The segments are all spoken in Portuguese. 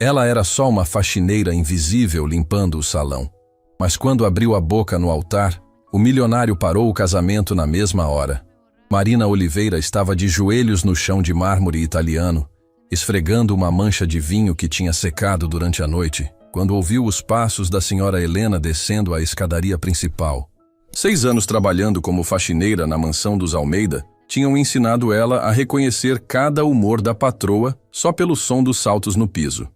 Ela era só uma faxineira invisível limpando o salão. Mas quando abriu a boca no altar, o milionário parou o casamento na mesma hora. Marina Oliveira estava de joelhos no chão de mármore italiano, esfregando uma mancha de vinho que tinha secado durante a noite, quando ouviu os passos da senhora Helena descendo a escadaria principal. 6 anos trabalhando como faxineira na mansão dos Almeida tinham ensinado ela a reconhecer cada humor da patroa só pelo som dos saltos no piso.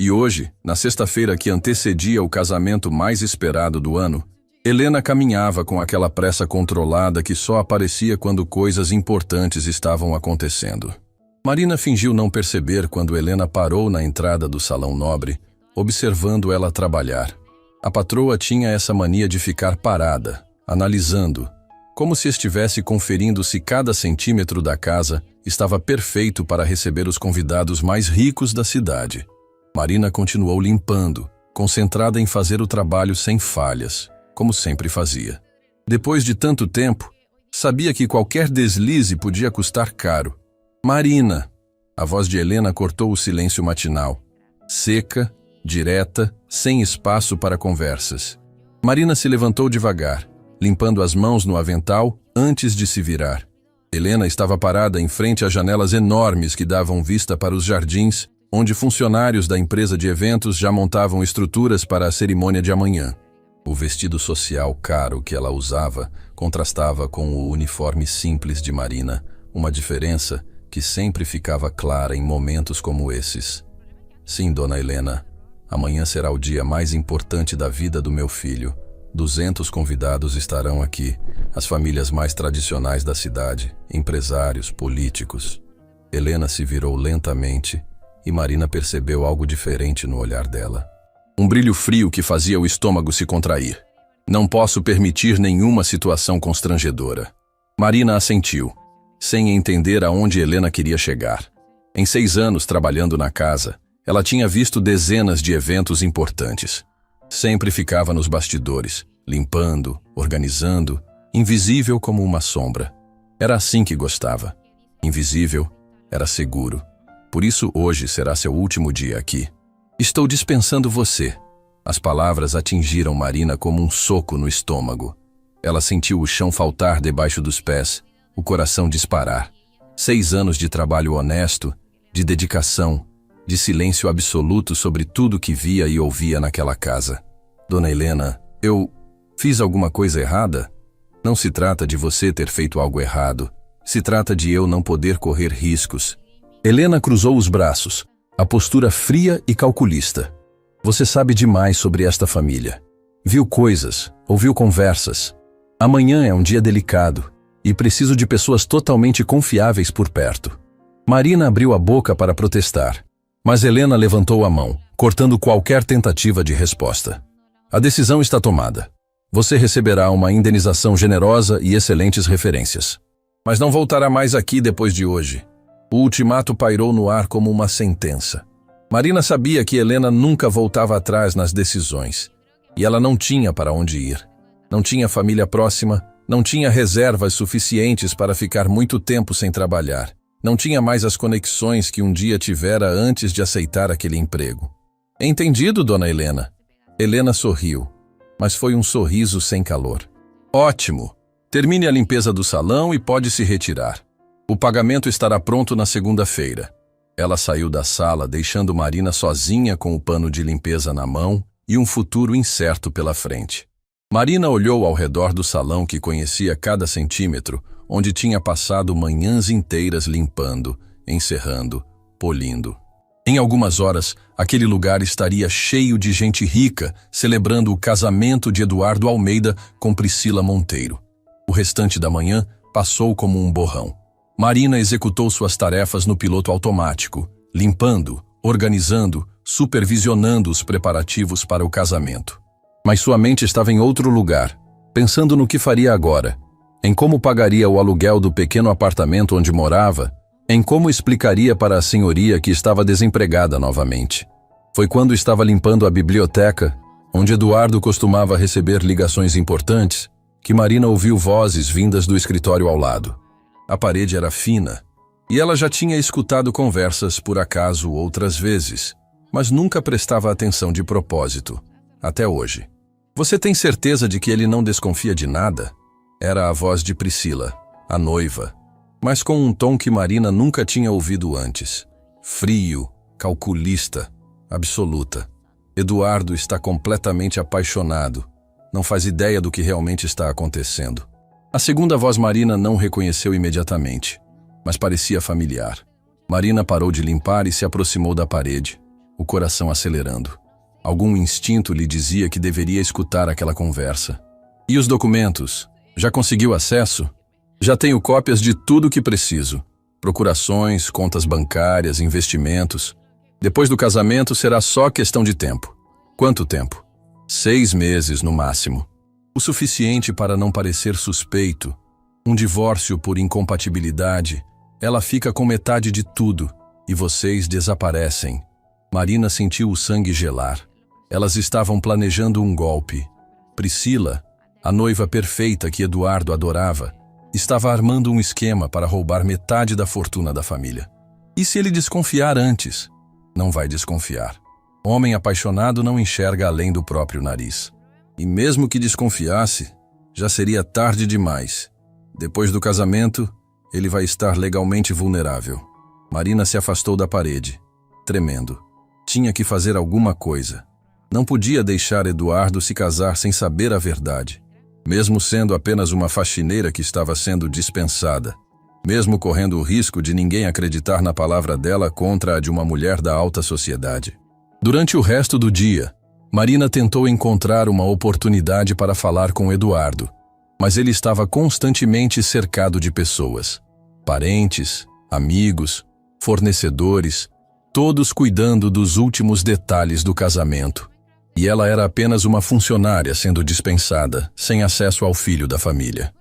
E hoje, na sexta-feira que antecedia o casamento mais esperado do ano, Helena caminhava com aquela pressa controlada que só aparecia quando coisas importantes estavam acontecendo. Marina fingiu não perceber quando Helena parou na entrada do salão nobre, observando ela trabalhar. A patroa tinha essa mania de ficar parada, analisando, como se estivesse conferindo se cada centímetro da casa estava perfeito para receber os convidados mais ricos da cidade. Marina continuou limpando, concentrada em fazer o trabalho sem falhas, como sempre fazia. Depois de tanto tempo, sabia que qualquer deslize podia custar caro. Marina! A voz de Helena cortou o silêncio matinal. Seca, direta, sem espaço para conversas. Marina se levantou devagar, limpando as mãos no avental antes de se virar. Helena estava parada em frente às janelas enormes que davam vista para os jardins, onde funcionários da empresa de eventos já montavam estruturas para a cerimônia de amanhã. O vestido social caro que ela usava contrastava com o uniforme simples de Marina, uma diferença que sempre ficava clara em momentos como esses. Sim, dona Helena, amanhã será o dia mais importante da vida do meu filho. 200 convidados estarão aqui, as famílias mais tradicionais da cidade, empresários, políticos. Helena se virou lentamente e Marina percebeu algo diferente no olhar dela. Um brilho frio que fazia o estômago se contrair. Não posso permitir nenhuma situação constrangedora. Marina assentiu, sem entender aonde Helena queria chegar. Em 6 anos trabalhando na casa, ela tinha visto dezenas de eventos importantes. Sempre ficava nos bastidores, limpando, organizando, invisível como uma sombra. Era assim que gostava. Invisível, era seguro. Por isso hoje será seu último dia aqui. Estou dispensando você. As palavras atingiram Marina como um soco no estômago. Ela sentiu o chão faltar debaixo dos pés, o coração disparar. 6 anos de trabalho honesto, de dedicação, de silêncio absoluto sobre tudo que via e ouvia naquela casa. Dona Helena, eu fiz alguma coisa errada? Não se trata de você ter feito algo errado. Se trata de eu não poder correr riscos. Helena cruzou os braços, a postura fria e calculista. Você sabe demais sobre esta família. Viu coisas, ouviu conversas. Amanhã é um dia delicado e preciso de pessoas totalmente confiáveis por perto. Marina abriu a boca para protestar, mas Helena levantou a mão, cortando qualquer tentativa de resposta. A decisão está tomada. Você receberá uma indenização generosa e excelentes referências. Mas não voltará mais aqui depois de hoje. O ultimato pairou no ar como uma sentença. Marina sabia que Helena nunca voltava atrás nas decisões. E ela não tinha para onde ir. Não tinha família próxima, não tinha reservas suficientes para ficar muito tempo sem trabalhar. Não tinha mais as conexões que um dia tivera antes de aceitar aquele emprego. Entendido, dona Helena? Helena sorriu, mas foi um sorriso sem calor. Ótimo! Termine a limpeza do salão e pode se retirar. O pagamento estará pronto na segunda-feira. Ela saiu da sala, deixando Marina sozinha com o pano de limpeza na mão e um futuro incerto pela frente. Marina olhou ao redor do salão que conhecia cada centímetro, onde tinha passado manhãs inteiras limpando, encerrando, polindo. Em algumas horas, aquele lugar estaria cheio de gente rica, celebrando o casamento de Eduardo Almeida com Priscila Monteiro. O restante da manhã passou como um borrão. Marina executou suas tarefas no piloto automático, limpando, organizando, supervisionando os preparativos para o casamento. Mas sua mente estava em outro lugar, pensando no que faria agora, em como pagaria o aluguel do pequeno apartamento onde morava, em como explicaria para a senhoria que estava desempregada novamente. Foi quando estava limpando a biblioteca, onde Eduardo costumava receber ligações importantes, que Marina ouviu vozes vindas do escritório ao lado. A parede era fina, e ela já tinha escutado conversas por acaso outras vezes, mas nunca prestava atenção de propósito, até hoje. Você tem certeza de que ele não desconfia de nada? Era a voz de Priscila, a noiva, mas com um tom que Marina nunca tinha ouvido antes. Frio, calculista, absoluta. Eduardo está completamente apaixonado. Não faz ideia do que realmente está acontecendo. A segunda voz Marina não reconheceu imediatamente, mas parecia familiar. Marina parou de limpar e se aproximou da parede, o coração acelerando. Algum instinto lhe dizia que deveria escutar aquela conversa. E os documentos? Já conseguiu acesso? Já tenho cópias de tudo o que preciso. Procurações, contas bancárias, investimentos. Depois do casamento será só questão de tempo. Quanto tempo? 6 meses no máximo. O suficiente para não parecer suspeito. Um divórcio por incompatibilidade. Ela fica com metade de tudo e vocês desaparecem. Marina sentiu o sangue gelar. Elas estavam planejando um golpe. Priscila, a noiva perfeita que Eduardo adorava, estava armando um esquema para roubar metade da fortuna da família. E se ele desconfiar antes? Não vai desconfiar. Homem apaixonado não enxerga além do próprio nariz. E mesmo que desconfiasse, já seria tarde demais. Depois do casamento, ele vai estar legalmente vulnerável. Marina se afastou da parede, tremendo. Tinha que fazer alguma coisa. Não podia deixar Eduardo se casar sem saber a verdade. Mesmo sendo apenas uma faxineira que estava sendo dispensada. Mesmo correndo o risco de ninguém acreditar na palavra dela contra a de uma mulher da alta sociedade. Durante o resto do dia, Marina tentou encontrar uma oportunidade para falar com Eduardo, mas ele estava constantemente cercado de pessoas. Parentes, amigos, fornecedores, todos cuidando dos últimos detalhes do casamento. E ela era apenas uma funcionária sendo dispensada, sem acesso ao filho da família.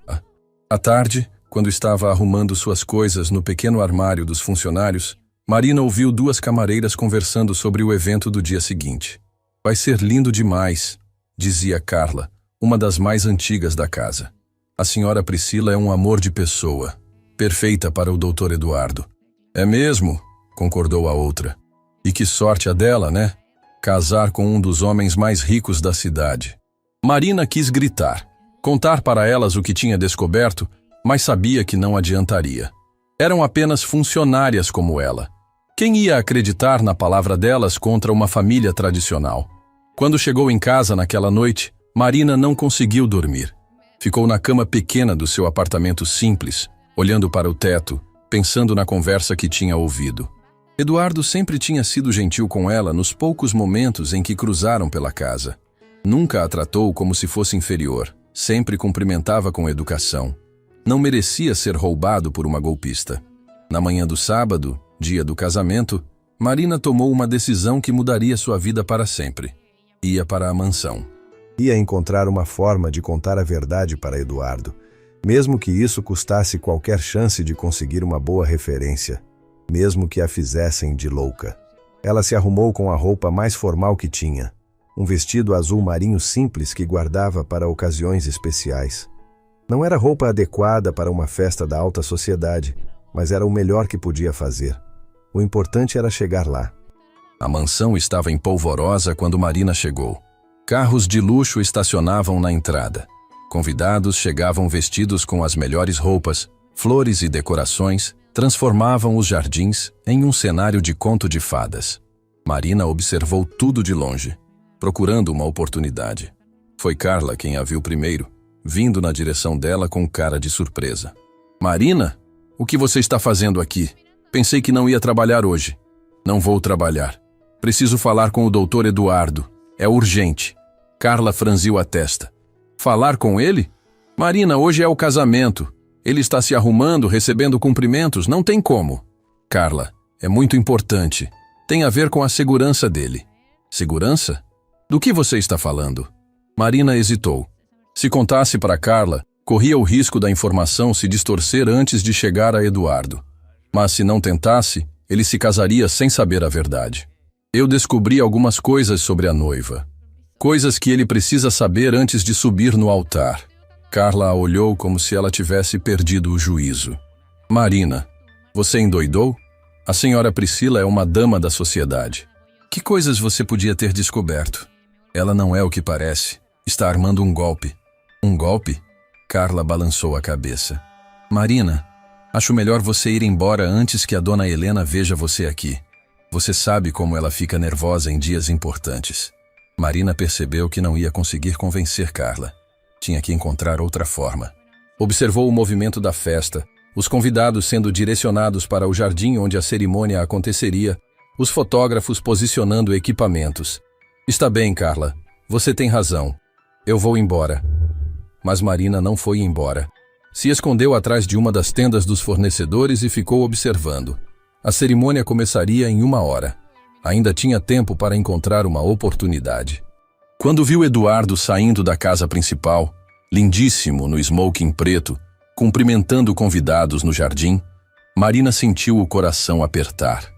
À tarde, quando estava arrumando suas coisas no pequeno armário dos funcionários, Marina ouviu 2 camareiras conversando sobre o evento do dia seguinte. Vai ser lindo demais, dizia Carla, uma das mais antigas da casa. A senhora Priscila é um amor de pessoa, perfeita para o Dr. Eduardo. É mesmo, concordou a outra. E que sorte a dela, né? Casar com um dos homens mais ricos da cidade. Marina quis gritar, contar para elas o que tinha descoberto, mas sabia que não adiantaria. Eram apenas funcionárias como ela. Quem ia acreditar na palavra delas contra uma família tradicional? Quando chegou em casa naquela noite, Marina não conseguiu dormir. Ficou na cama pequena do seu apartamento simples, olhando para o teto, pensando na conversa que tinha ouvido. Eduardo sempre tinha sido gentil com ela nos poucos momentos em que cruzaram pela casa. Nunca a tratou como se fosse inferior, sempre cumprimentava com educação. Não merecia ser roubado por uma golpista. Na manhã do sábado, dia do casamento, Marina tomou uma decisão que mudaria sua vida para sempre. Ia para a mansão. Ia encontrar uma forma de contar a verdade para Eduardo, mesmo que isso custasse qualquer chance de conseguir uma boa referência. Mesmo que a fizessem de louca. Ela se arrumou com a roupa mais formal que tinha, um vestido azul marinho simples que guardava para ocasiões especiais. Não era roupa adequada para uma festa da alta sociedade, mas era o melhor que podia fazer. O importante era chegar lá. A mansão estava em polvorosa quando Marina chegou. Carros de luxo estacionavam na entrada. Convidados chegavam vestidos com as melhores roupas, flores e decorações, transformavam os jardins em um cenário de conto de fadas. Marina observou tudo de longe, procurando uma oportunidade. Foi Carla quem a viu primeiro, vindo na direção dela com cara de surpresa. Marina, o que você está fazendo aqui? Pensei que não ia trabalhar hoje. Não vou trabalhar. Preciso falar com o Dr. Eduardo. É urgente. Carla franziu a testa. Falar com ele? Marina, hoje é o casamento. Ele está se arrumando, recebendo cumprimentos, não tem como. Carla, é muito importante. Tem a ver com a segurança dele. Segurança? Do que você está falando? Marina hesitou. Se contasse para Carla, corria o risco da informação se distorcer antes de chegar a Eduardo. Mas se não tentasse, ele se casaria sem saber a verdade. Eu descobri algumas coisas sobre a noiva. Coisas que ele precisa saber antes de subir no altar. Carla a olhou como se ela tivesse perdido o juízo. Marina, você endoidou? A senhora Priscila é uma dama da sociedade. Que coisas você podia ter descoberto? Ela não é o que parece. Está armando um golpe. Um golpe? Carla balançou a cabeça. Marina, acho melhor você ir embora antes que a dona Helena veja você aqui. Você sabe como ela fica nervosa em dias importantes. Marina percebeu que não ia conseguir convencer Carla. Tinha que encontrar outra forma. Observou o movimento da festa, os convidados sendo direcionados para o jardim onde a cerimônia aconteceria, os fotógrafos posicionando equipamentos. Está bem, Carla. Você tem razão. Eu vou embora. Mas Marina não foi embora. Se escondeu atrás de uma das tendas dos fornecedores e ficou observando. A cerimônia começaria em 1 hora. Ainda tinha tempo para encontrar uma oportunidade. Quando viu Eduardo saindo da casa principal, lindíssimo no smoking preto, cumprimentando convidados no jardim, Marina sentiu o coração apertar.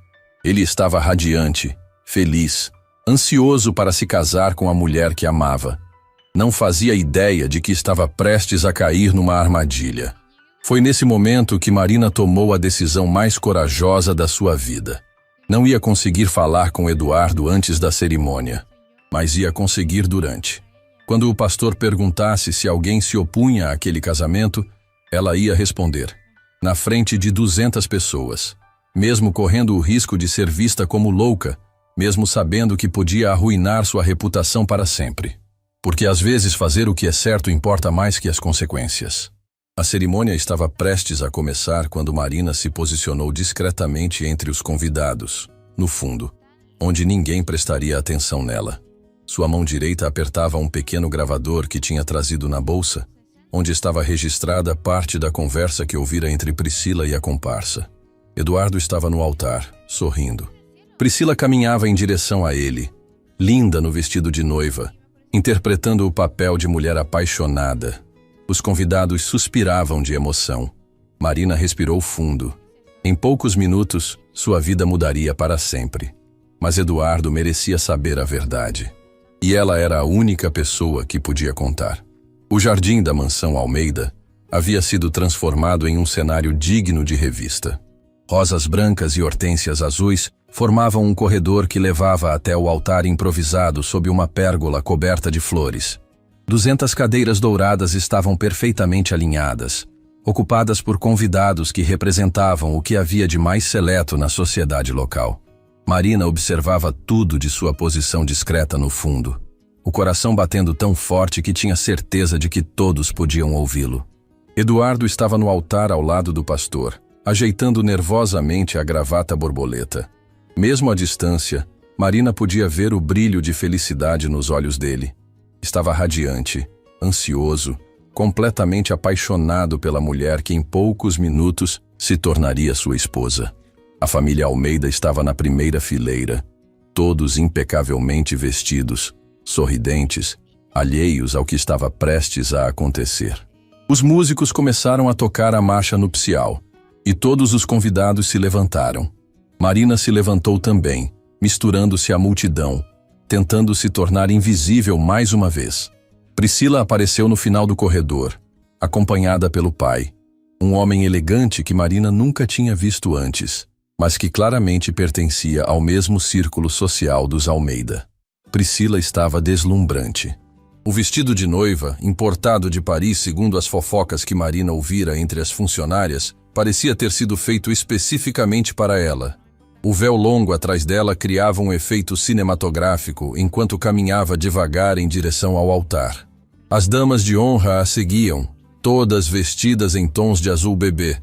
Ele estava radiante, feliz, ansioso para se casar com a mulher que amava. Não fazia ideia de que estava prestes a cair numa armadilha. Foi nesse momento que Marina tomou a decisão mais corajosa da sua vida. Não ia conseguir falar com Eduardo antes da cerimônia, mas ia conseguir durante. Quando o pastor perguntasse se alguém se opunha àquele casamento, ela ia responder, na frente de 200 pessoas, mesmo correndo o risco de ser vista como louca, mesmo sabendo que podia arruinar sua reputação para sempre. Porque às vezes fazer o que é certo importa mais que as consequências. A cerimônia estava prestes a começar quando Marina se posicionou discretamente entre os convidados, no fundo, onde ninguém prestaria atenção nela. Sua mão direita apertava um pequeno gravador que tinha trazido na bolsa, onde estava registrada parte da conversa que ouvira entre Priscila e a comparsa. Eduardo estava no altar, sorrindo. Priscila caminhava em direção a ele, linda no vestido de noiva, interpretando o papel de mulher apaixonada. Os convidados suspiravam de emoção. Marina respirou fundo. Em poucos minutos, sua vida mudaria para sempre. Mas Eduardo merecia saber a verdade. E ela era a única pessoa que podia contar. O jardim da mansão Almeida havia sido transformado em um cenário digno de revista. Rosas brancas e hortênsias azuis formavam um corredor que levava até o altar improvisado sob uma pérgola coberta de flores. 200 cadeiras douradas estavam perfeitamente alinhadas, ocupadas por convidados que representavam o que havia de mais seleto na sociedade local. Marina observava tudo de sua posição discreta no fundo, o coração batendo tão forte que tinha certeza de que todos podiam ouvi-lo. Eduardo estava no altar ao lado do pastor, ajeitando nervosamente a gravata borboleta. Mesmo à distância, Marina podia ver o brilho de felicidade nos olhos dele. Estava radiante, ansioso, completamente apaixonado pela mulher que em poucos minutos se tornaria sua esposa. A família Almeida estava na primeira fileira, todos impecavelmente vestidos, sorridentes, alheios ao que estava prestes a acontecer. Os músicos começaram a tocar a marcha nupcial, e todos os convidados se levantaram. Marina se levantou também, misturando-se à multidão, tentando se tornar invisível mais uma vez. Priscila apareceu no final do corredor, acompanhada pelo pai, um homem elegante que Marina nunca tinha visto antes, mas que claramente pertencia ao mesmo círculo social dos Almeida. Priscila estava deslumbrante. O vestido de noiva, importado de Paris segundo as fofocas que Marina ouvira entre as funcionárias, parecia ter sido feito especificamente para ela. O véu longo atrás dela criava um efeito cinematográfico enquanto caminhava devagar em direção ao altar. As damas de honra a seguiam, todas vestidas em tons de azul bebê,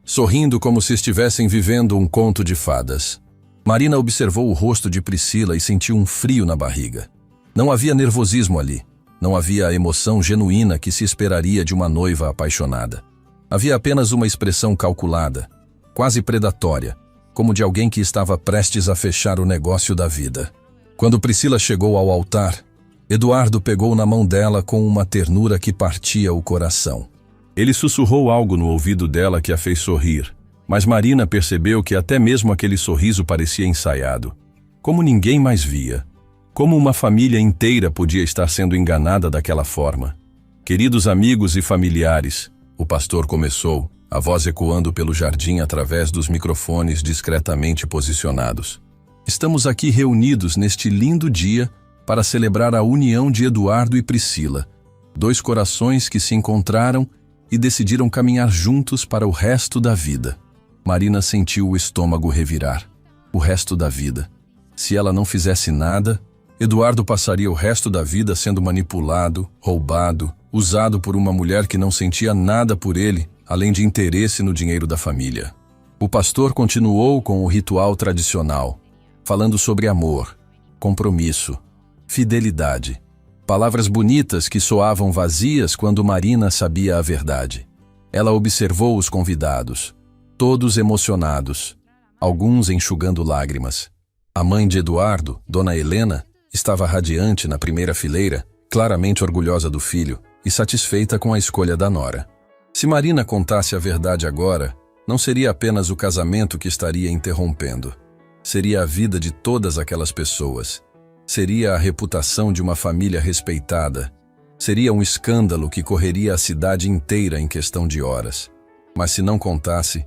sorrindo como se estivessem vivendo um conto de fadas. Marina observou o rosto de Priscila e sentiu um frio na barriga. Não havia nervosismo ali. Não havia a emoção genuína que se esperaria de uma noiva apaixonada. Havia apenas uma expressão calculada, quase predatória, como de alguém que estava prestes a fechar o negócio da vida. Quando Priscila chegou ao altar, Eduardo pegou na mão dela com uma ternura que partia o coração. Ele sussurrou algo no ouvido dela que a fez sorrir, mas Marina percebeu que até mesmo aquele sorriso parecia ensaiado, como ninguém mais via. Como uma família inteira podia estar sendo enganada daquela forma? Queridos amigos e familiares, o pastor começou, a voz ecoando pelo jardim através dos microfones discretamente posicionados. Estamos aqui reunidos neste lindo dia para celebrar a união de Eduardo e Priscila, dois corações que se encontraram e decidiram caminhar juntos para o resto da vida. Marina sentiu o estômago revirar. O resto da vida. Se ela não fizesse nada, Eduardo passaria o resto da vida sendo manipulado, roubado, usado por uma mulher que não sentia nada por ele, além de interesse no dinheiro da família. O pastor continuou com o ritual tradicional, falando sobre amor, compromisso, fidelidade. Palavras bonitas que soavam vazias quando Marina sabia a verdade. Ela observou os convidados, todos emocionados, alguns enxugando lágrimas. A mãe de Eduardo, Dona Helena, estava radiante na primeira fileira, claramente orgulhosa do filho e satisfeita com a escolha da nora. Se Marina contasse a verdade agora, não seria apenas o casamento que estaria interrompendo. Seria a vida de todas aquelas pessoas. Seria a reputação de uma família respeitada. Seria um escândalo que correria a cidade inteira em questão de horas. Mas se não contasse,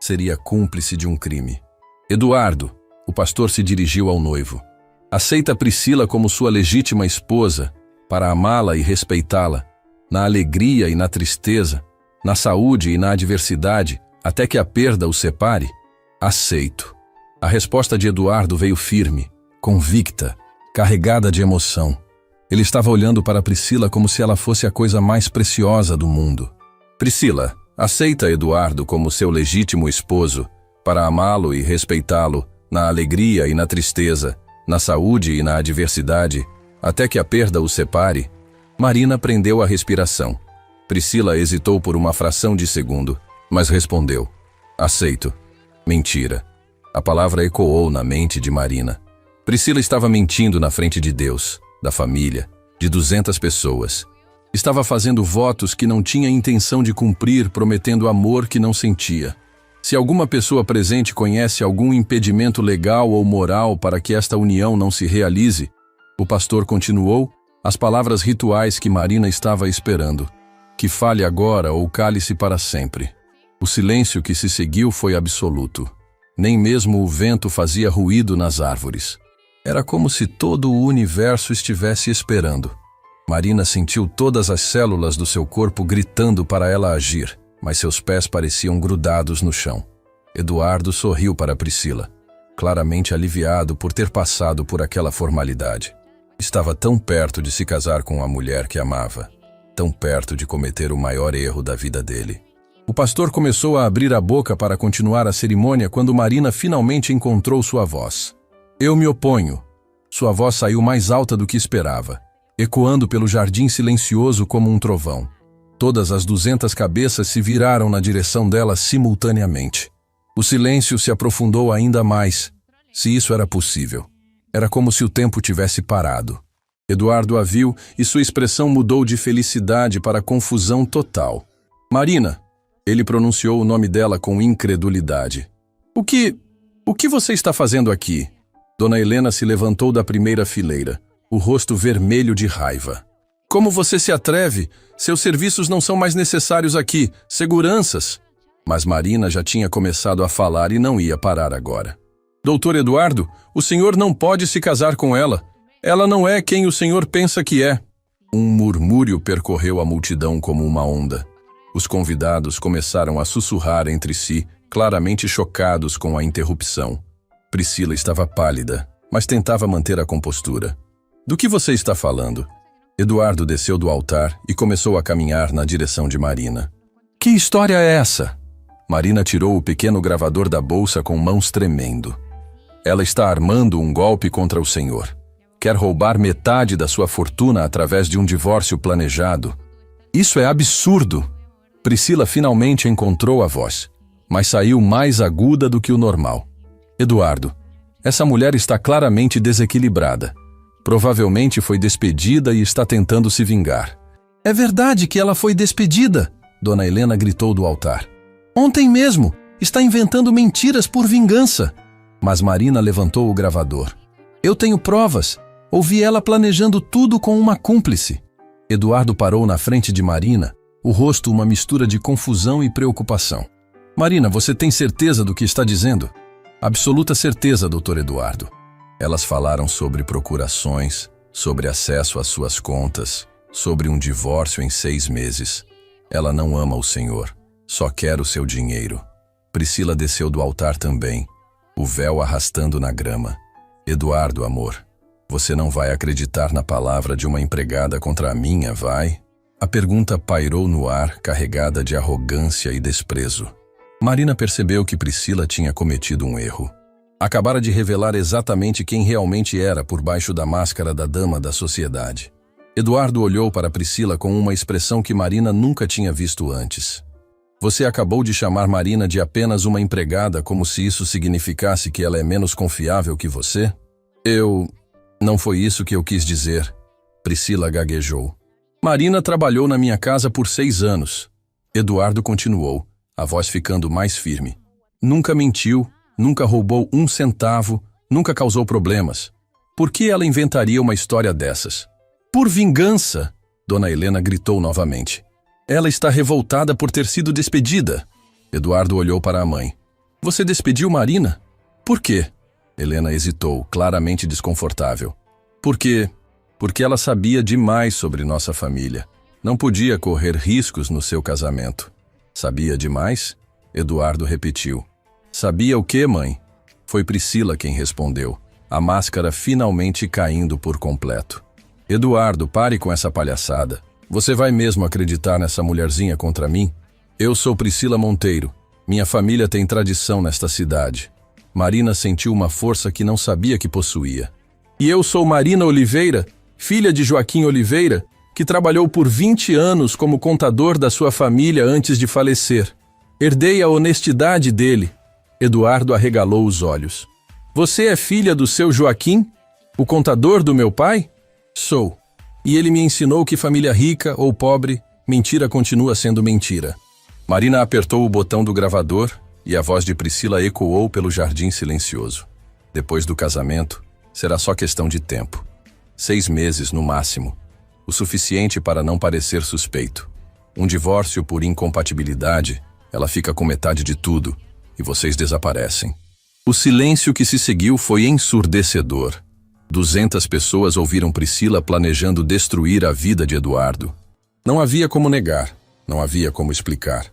seria cúmplice de um crime. Eduardo, o pastor se dirigiu ao noivo. Aceita Priscila como sua legítima esposa, para amá-la e respeitá-la, na alegria e na tristeza, na saúde e na adversidade, até que a perda os separe? Aceito. A resposta de Eduardo veio firme, convicta, carregada de emoção. Ele estava olhando para Priscila como se ela fosse a coisa mais preciosa do mundo. Priscila, aceita Eduardo como seu legítimo esposo, para amá-lo e respeitá-lo, na alegria e na tristeza, na saúde e na adversidade, até que a perda os separe? Marina prendeu a respiração. Priscila hesitou por uma fração de segundo, mas respondeu: aceito. Mentira. A palavra ecoou na mente de Marina. Priscila estava mentindo na frente de Deus, da família, de 200 pessoas. Estava fazendo votos que não tinha intenção de cumprir, prometendo amor que não sentia. Se alguma pessoa presente conhece algum impedimento legal ou moral para que esta união não se realize, o pastor continuou as palavras rituais que Marina estava esperando. Que fale agora ou cale-se para sempre. O silêncio que se seguiu foi absoluto. Nem mesmo o vento fazia ruído nas árvores. Era como se todo o universo estivesse esperando. Marina sentiu todas as células do seu corpo gritando para ela agir, mas seus pés pareciam grudados no chão. Eduardo sorriu para Priscila, claramente aliviado por ter passado por aquela formalidade. Estava tão perto de se casar com a mulher que amava, tão perto de cometer o maior erro da vida dele. O pastor começou a abrir a boca para continuar a cerimônia quando Marina finalmente encontrou sua voz. Eu me oponho. Sua voz saiu mais alta do que esperava, ecoando pelo jardim silencioso como um trovão. Todas as 200 cabeças se viraram na direção dela simultaneamente. O silêncio se aprofundou ainda mais, se isso era possível. Era como se o tempo tivesse parado. Eduardo a viu e sua expressão mudou de felicidade para confusão total. Marina, ele pronunciou o nome dela com incredulidade. O que você está fazendo aqui? Dona Helena se levantou da primeira fileira, o rosto vermelho de raiva. Como você se atreve? Seus serviços não são mais necessários aqui. Seguranças! Mas Marina já tinha começado a falar e não ia parar agora. Doutor Eduardo, o senhor não pode se casar com ela. Ela não é quem o senhor pensa que é. Um murmúrio percorreu a multidão como uma onda. Os convidados começaram a sussurrar entre si, claramente chocados com a interrupção. Priscila estava pálida, mas tentava manter a compostura. Do que você está falando? Eduardo desceu do altar e começou a caminhar na direção de Marina. Que história é essa? Marina tirou o pequeno gravador da bolsa com mãos tremendo. Ela está armando um golpe contra o senhor. Quer roubar metade da sua fortuna através de um divórcio planejado. Isso é absurdo! Priscila finalmente encontrou a voz, mas saiu mais aguda do que o normal. Eduardo, essa mulher está claramente desequilibrada. Provavelmente foi despedida e está tentando se vingar. É verdade que ela foi despedida, Dona Helena gritou do altar. Ontem mesmo, está inventando mentiras por vingança. Mas Marina levantou o gravador. Eu tenho provas. Ouvi ela planejando tudo com uma cúmplice. Eduardo parou na frente de Marina, o rosto uma mistura de confusão e preocupação. Marina, você tem certeza do que está dizendo? Absoluta certeza, Dr. Eduardo. Elas falaram sobre procurações, sobre acesso às suas contas, sobre um divórcio em 6 meses. Ela não ama o Senhor, só quer o seu dinheiro. Priscila desceu do altar também, o véu arrastando na grama. Eduardo, amor, você não vai acreditar na palavra de uma empregada contra a minha, vai? A pergunta pairou no ar, carregada de arrogância e desprezo. Marina percebeu que Priscila tinha cometido um erro. Acabara de revelar exatamente quem realmente era por baixo da máscara da dama da sociedade. Eduardo olhou para Priscila com uma expressão que Marina nunca tinha visto antes. Você acabou de chamar Marina de apenas uma empregada como se isso significasse que ela é menos confiável que você? Não foi isso que eu quis dizer. Priscila gaguejou. Marina trabalhou na minha casa por 6 anos. Eduardo continuou, a voz ficando mais firme. Nunca mentiu, nunca roubou 1 centavo, nunca causou problemas. Por que ela inventaria uma história dessas? Por vingança! Dona Helena gritou novamente. Ela está revoltada por ter sido despedida. Eduardo olhou para a mãe. Você despediu Marina? Por quê? Helena hesitou, claramente desconfortável. Porque ela sabia demais sobre nossa família. Não podia correr riscos no seu casamento. Sabia demais? Eduardo repetiu. Sabia o quê, mãe? Foi Priscila quem respondeu, a máscara finalmente caindo por completo. Eduardo, pare com essa palhaçada. Você vai mesmo acreditar nessa mulherzinha contra mim? Eu sou Priscila Monteiro. Minha família tem tradição nesta cidade. Marina sentiu uma força que não sabia que possuía. E eu sou Marina Oliveira, filha de Joaquim Oliveira, que trabalhou por 20 anos como contador da sua família antes de falecer. Herdei a honestidade dele. Eduardo arregalou os olhos. Você é filha do seu Joaquim? O contador do meu pai? Sou. E ele me ensinou que família rica ou pobre, mentira continua sendo mentira. Marina apertou o botão do gravador e a voz de Priscila ecoou pelo jardim silencioso. Depois do casamento, será só questão de tempo. 6 meses no máximo. O suficiente para não parecer suspeito. Um divórcio por incompatibilidade, ela fica com metade de tudo e vocês desaparecem. O silêncio que se seguiu foi ensurdecedor. 200 pessoas ouviram Priscila planejando destruir a vida de Eduardo. Não havia como negar, não havia como explicar.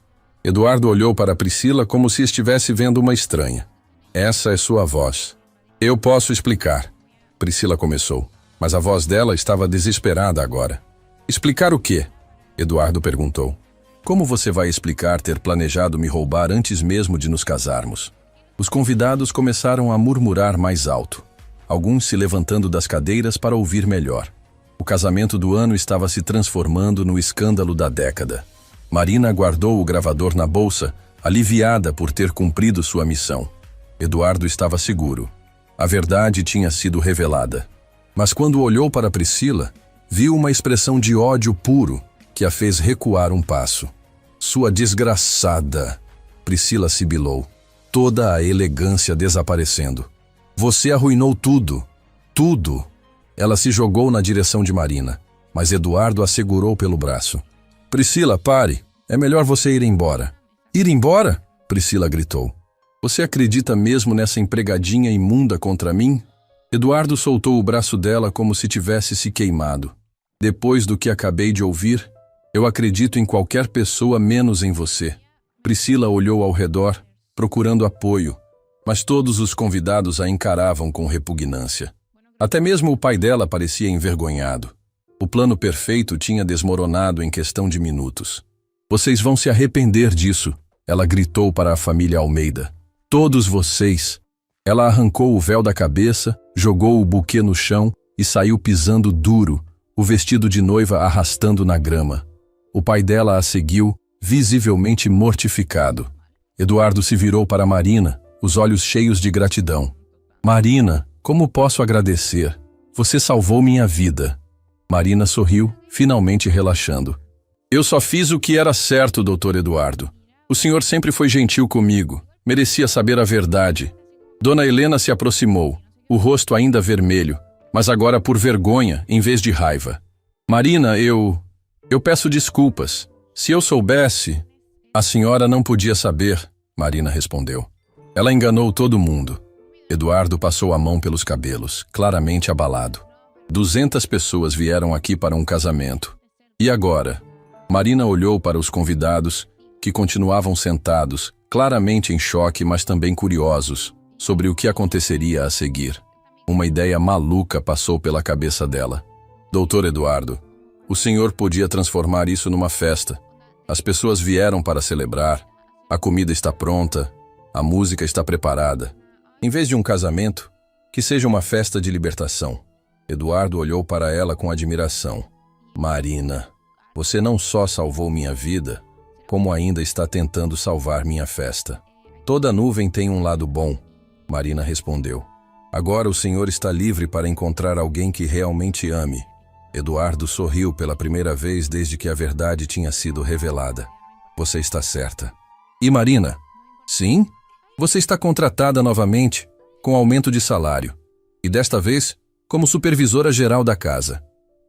Eduardo olhou para Priscila como se estivesse vendo uma estranha. Essa é sua voz. Eu posso explicar. Priscila começou, mas a voz dela estava desesperada agora. Explicar o quê? Eduardo perguntou. Como você vai explicar ter planejado me roubar antes mesmo de nos casarmos? Os convidados começaram a murmurar mais alto. Alguns se levantando das cadeiras para ouvir melhor. O casamento do ano estava se transformando no escândalo da década. Marina guardou o gravador na bolsa, aliviada por ter cumprido sua missão. Eduardo estava seguro. A verdade tinha sido revelada. Mas quando olhou para Priscila, viu uma expressão de ódio puro que a fez recuar um passo. Sua desgraçada! Priscila sibilou, toda a elegância desaparecendo. Você arruinou tudo. Tudo. Ela se jogou na direção de Marina, mas Eduardo a segurou pelo braço. Priscila, pare. É melhor você ir embora. Ir embora? Priscila gritou. Você acredita mesmo nessa empregadinha imunda contra mim? Eduardo soltou o braço dela como se tivesse se queimado. Depois do que acabei de ouvir, eu acredito em qualquer pessoa menos em você. Priscila olhou ao redor, procurando apoio, mas todos os convidados a encaravam com repugnância. Até mesmo o pai dela parecia envergonhado. O plano perfeito tinha desmoronado em questão de minutos. Vocês vão se arrepender disso, ela gritou para a família Almeida. Todos vocês. Ela arrancou o véu da cabeça, jogou o buquê no chão e saiu pisando duro, o vestido de noiva arrastando na grama. O pai dela a seguiu, visivelmente mortificado. Eduardo se virou para Marina, os olhos cheios de gratidão. Marina, como posso agradecer? Você salvou minha vida. Marina sorriu, finalmente relaxando. Eu só fiz o que era certo, doutor Eduardo. O senhor sempre foi gentil comigo. Merecia saber a verdade. Dona Helena se aproximou, o rosto ainda vermelho, mas agora por vergonha em vez de raiva. Marina, eu peço desculpas. Se eu soubesse... A senhora não podia saber, Marina respondeu. Ela enganou todo mundo. Eduardo passou a mão pelos cabelos, claramente abalado. 200 pessoas vieram aqui para um casamento. E agora? Marina olhou para os convidados, que continuavam sentados, claramente em choque, mas também curiosos, sobre o que aconteceria a seguir. Uma ideia maluca passou pela cabeça dela. Doutor Eduardo, o senhor podia transformar isso numa festa. As pessoas vieram para celebrar, a comida está pronta, a música está preparada. Em vez de um casamento, que seja uma festa de libertação. Eduardo olhou para ela com admiração. Marina, você não só salvou minha vida, como ainda está tentando salvar minha festa. Toda nuvem tem um lado bom, Marina respondeu. Agora o senhor está livre para encontrar alguém que realmente ame. Eduardo sorriu pela primeira vez desde que a verdade tinha sido revelada. Você está certa. E Marina? Sim? Você está contratada novamente, com aumento de salário. E desta vez, como supervisora geral da casa.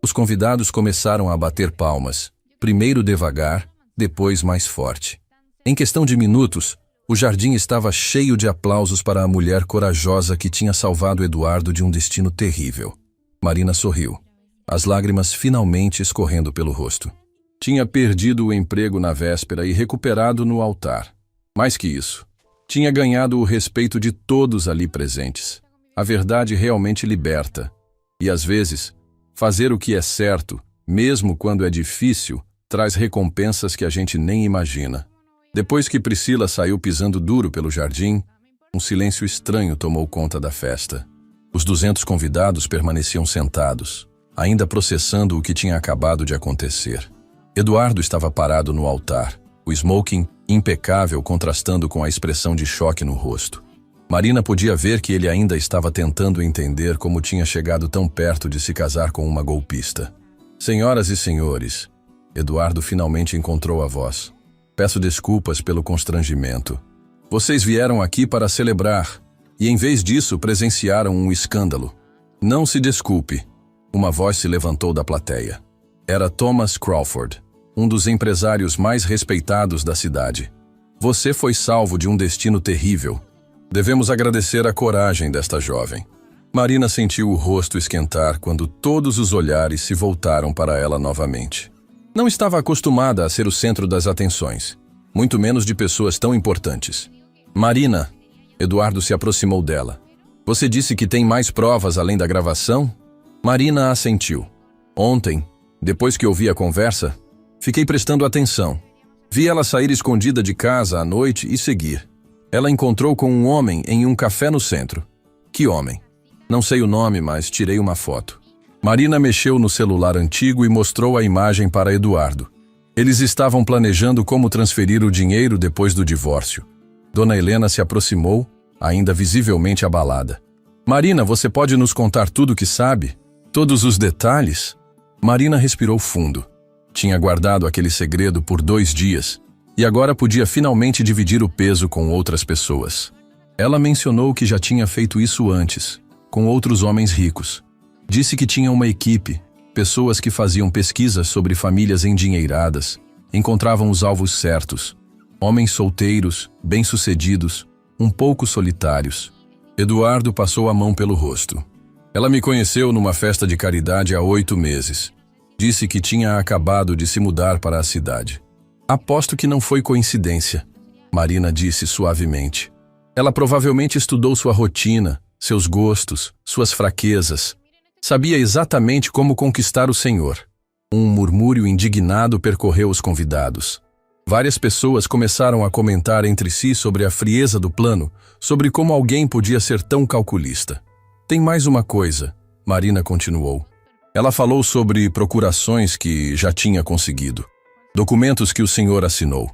Os convidados começaram a bater palmas, primeiro devagar, depois mais forte. Em questão de minutos, o jardim estava cheio de aplausos para a mulher corajosa que tinha salvado Eduardo de um destino terrível. Marina sorriu, as lágrimas finalmente escorrendo pelo rosto. Tinha perdido o emprego na véspera e recuperado no altar. Mais que isso, tinha ganhado o respeito de todos ali presentes. A verdade realmente liberta. E às vezes, fazer o que é certo, mesmo quando é difícil, traz recompensas que a gente nem imagina. Depois que Priscila saiu pisando duro pelo jardim, um silêncio estranho tomou conta da festa. Os 200 convidados permaneciam sentados, ainda processando o que tinha acabado de acontecer. Eduardo estava parado no altar, o smoking impecável contrastando com a expressão de choque no rosto. Marina podia ver que ele ainda estava tentando entender como tinha chegado tão perto de se casar com uma golpista. Senhoras e senhores, Eduardo finalmente encontrou a voz. Peço desculpas pelo constrangimento. Vocês vieram aqui para celebrar, e em vez disso presenciaram um escândalo. Não se desculpe. Uma voz se levantou da plateia. Era Thomas Crawford, um dos empresários mais respeitados da cidade. Você foi salvo de um destino terrível. Devemos agradecer a coragem desta jovem. Marina sentiu o rosto esquentar quando todos os olhares se voltaram para ela novamente. Não estava acostumada a ser o centro das atenções, muito menos de pessoas tão importantes. Marina, Eduardo se aproximou dela. Você disse que tem mais provas além da gravação? Marina assentiu. Ontem, depois que ouvi a conversa, fiquei prestando atenção. Vi ela sair escondida de casa à noite e seguir. Ela encontrou com um homem em um café no centro. Que homem? Não sei o nome, mas tirei uma foto. Marina mexeu no celular antigo e mostrou a imagem para Eduardo. Eles estavam planejando como transferir o dinheiro depois do divórcio. Dona Helena se aproximou, ainda visivelmente abalada. Marina, você pode nos contar tudo o que sabe? Todos os detalhes? Marina respirou fundo. Tinha guardado aquele segredo por 2 dias e agora podia finalmente dividir o peso com outras pessoas. Ela mencionou que já tinha feito isso antes, com outros homens ricos. Disse que tinha uma equipe, pessoas que faziam pesquisas sobre famílias endinheiradas, encontravam os alvos certos, homens solteiros, bem-sucedidos, um pouco solitários. Eduardo passou a mão pelo rosto. Ela me conheceu numa festa de caridade há 8 meses. Disse que tinha acabado de se mudar para a cidade. Aposto que não foi coincidência, Marina disse suavemente. Ela provavelmente estudou sua rotina, seus gostos, suas fraquezas. Sabia exatamente como conquistar o Senhor. Um murmúrio indignado percorreu os convidados. Várias pessoas começaram a comentar entre si sobre a frieza do plano, sobre como alguém podia ser tão calculista. Tem mais uma coisa, Marina continuou. Ela falou sobre procurações que já tinha conseguido. Documentos que o senhor assinou.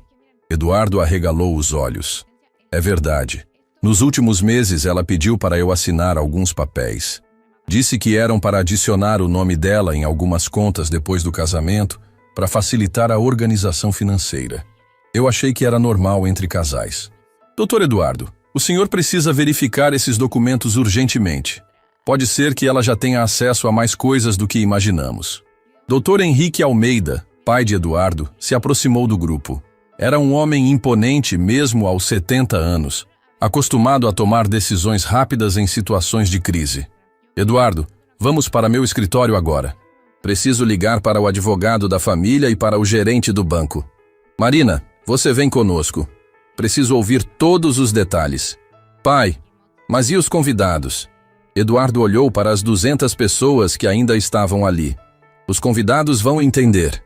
Eduardo arregalou os olhos. É verdade. Nos últimos meses ela pediu para eu assinar alguns papéis. Disse que eram para adicionar o nome dela em algumas contas depois do casamento, para facilitar a organização financeira. Eu achei que era normal entre casais. Doutor Eduardo, o senhor precisa verificar esses documentos urgentemente. Pode ser que ela já tenha acesso a mais coisas do que imaginamos. Doutor Henrique Almeida, pai de Eduardo, se aproximou do grupo. Era um homem imponente mesmo aos 70 anos, acostumado a tomar decisões rápidas em situações de crise. Eduardo, vamos para meu escritório agora. Preciso ligar para o advogado da família e para o gerente do banco. Marina, você vem conosco. Preciso ouvir todos os detalhes. Pai, mas e os convidados? Eduardo olhou para as 200 pessoas que ainda estavam ali. Os convidados vão entender.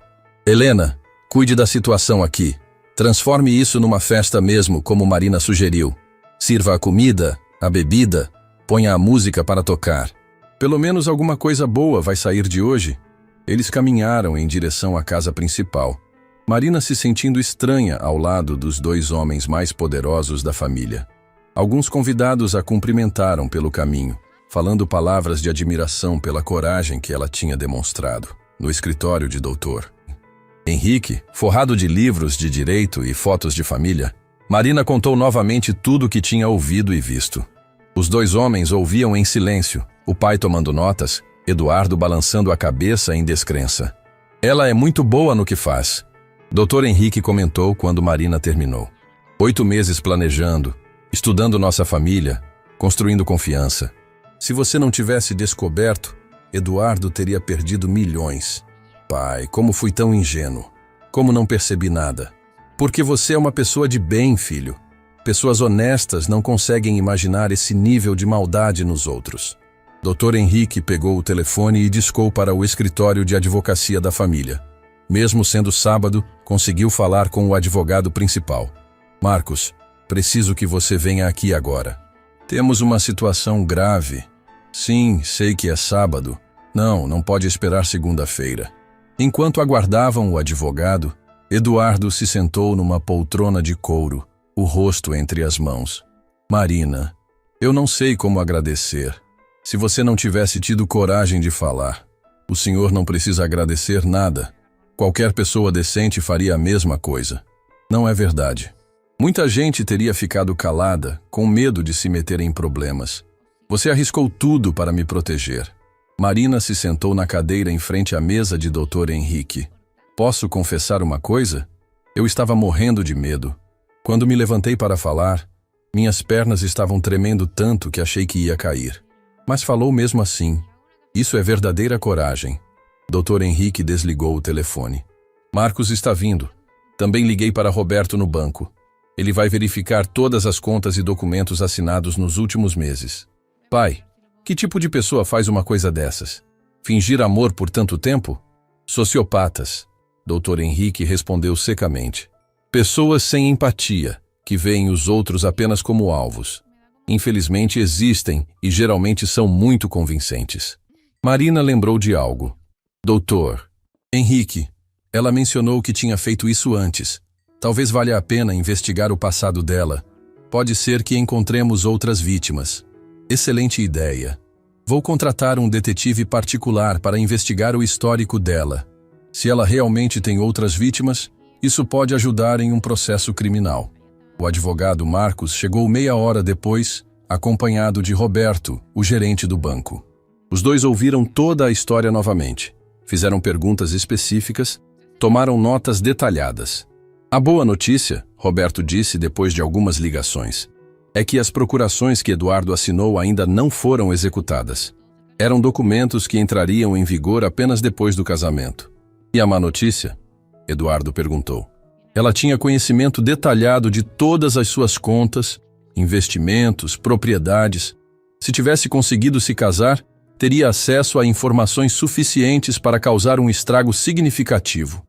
Helena, cuide da situação aqui. Transforme isso numa festa mesmo, como Marina sugeriu. Sirva a comida, a bebida, ponha a música para tocar. Pelo menos alguma coisa boa vai sair de hoje. Eles caminharam em direção à casa principal. Marina se sentindo estranha ao lado dos 2 homens mais poderosos da família. Alguns convidados a cumprimentaram pelo caminho, falando palavras de admiração pela coragem que ela tinha demonstrado. No escritório de Dr. Henrique, forrado de livros de direito e fotos de família, Marina contou novamente tudo o que tinha ouvido e visto. Os 2 homens ouviam em silêncio, o pai tomando notas, Eduardo balançando a cabeça em descrença. Ela é muito boa no que faz. Dr. Henrique comentou quando Marina terminou. 8 meses planejando, estudando nossa família, construindo confiança. Se você não tivesse descoberto, Eduardo teria perdido milhões. Pai, como fui tão ingênuo. Como não percebi nada. Porque você é uma pessoa de bem, filho. Pessoas honestas não conseguem imaginar esse nível de maldade nos outros. Dr. Henrique pegou o telefone e discou para o escritório de advocacia da família. Mesmo sendo sábado, conseguiu falar com o advogado principal. Marcos, preciso que você venha aqui agora. Temos uma situação grave. Sim, sei que é sábado. Não pode esperar segunda-feira. Enquanto aguardavam o advogado, Eduardo se sentou numa poltrona de couro, o rosto entre as mãos. Marina, eu não sei como agradecer. Se você não tivesse tido coragem de falar, o senhor não precisa agradecer nada. Qualquer pessoa decente faria a mesma coisa. Não é verdade. Muita gente teria ficado calada, com medo de se meter em problemas. Você arriscou tudo para me proteger. Marina se sentou na cadeira em frente à mesa de Dr. Henrique. Posso confessar uma coisa? Eu estava morrendo de medo. Quando me levantei para falar, minhas pernas estavam tremendo tanto que achei que ia cair. Mas falou mesmo assim. Isso é verdadeira coragem. Dr. Henrique desligou o telefone. Marcos está vindo. Também liguei para Roberto no banco. Ele vai verificar todas as contas e documentos assinados nos últimos meses. Pai, que tipo de pessoa faz uma coisa dessas? Fingir amor por tanto tempo? Sociopatas. Dr. Henrique respondeu secamente. Pessoas sem empatia, que veem os outros apenas como alvos. Infelizmente existem e geralmente são muito convincentes. Marina lembrou de algo. Doutor Henrique, ela mencionou que tinha feito isso antes. Talvez valha a pena investigar o passado dela. Pode ser que encontremos outras vítimas. Excelente ideia. Vou contratar um detetive particular para investigar o histórico dela. Se ela realmente tem outras vítimas, isso pode ajudar em um processo criminal. O advogado Marcos chegou meia hora depois, acompanhado de Roberto, o gerente do banco. Os 2 ouviram toda a história novamente. Fizeram perguntas específicas, tomaram notas detalhadas. A boa notícia, Roberto disse depois de algumas ligações, é que as procurações que Eduardo assinou ainda não foram executadas. Eram documentos que entrariam em vigor apenas depois do casamento. E a má notícia? Eduardo perguntou. Ela tinha conhecimento detalhado de todas as suas contas, investimentos, propriedades. Se tivesse conseguido se casar, teria acesso a informações suficientes para causar um estrago significativo.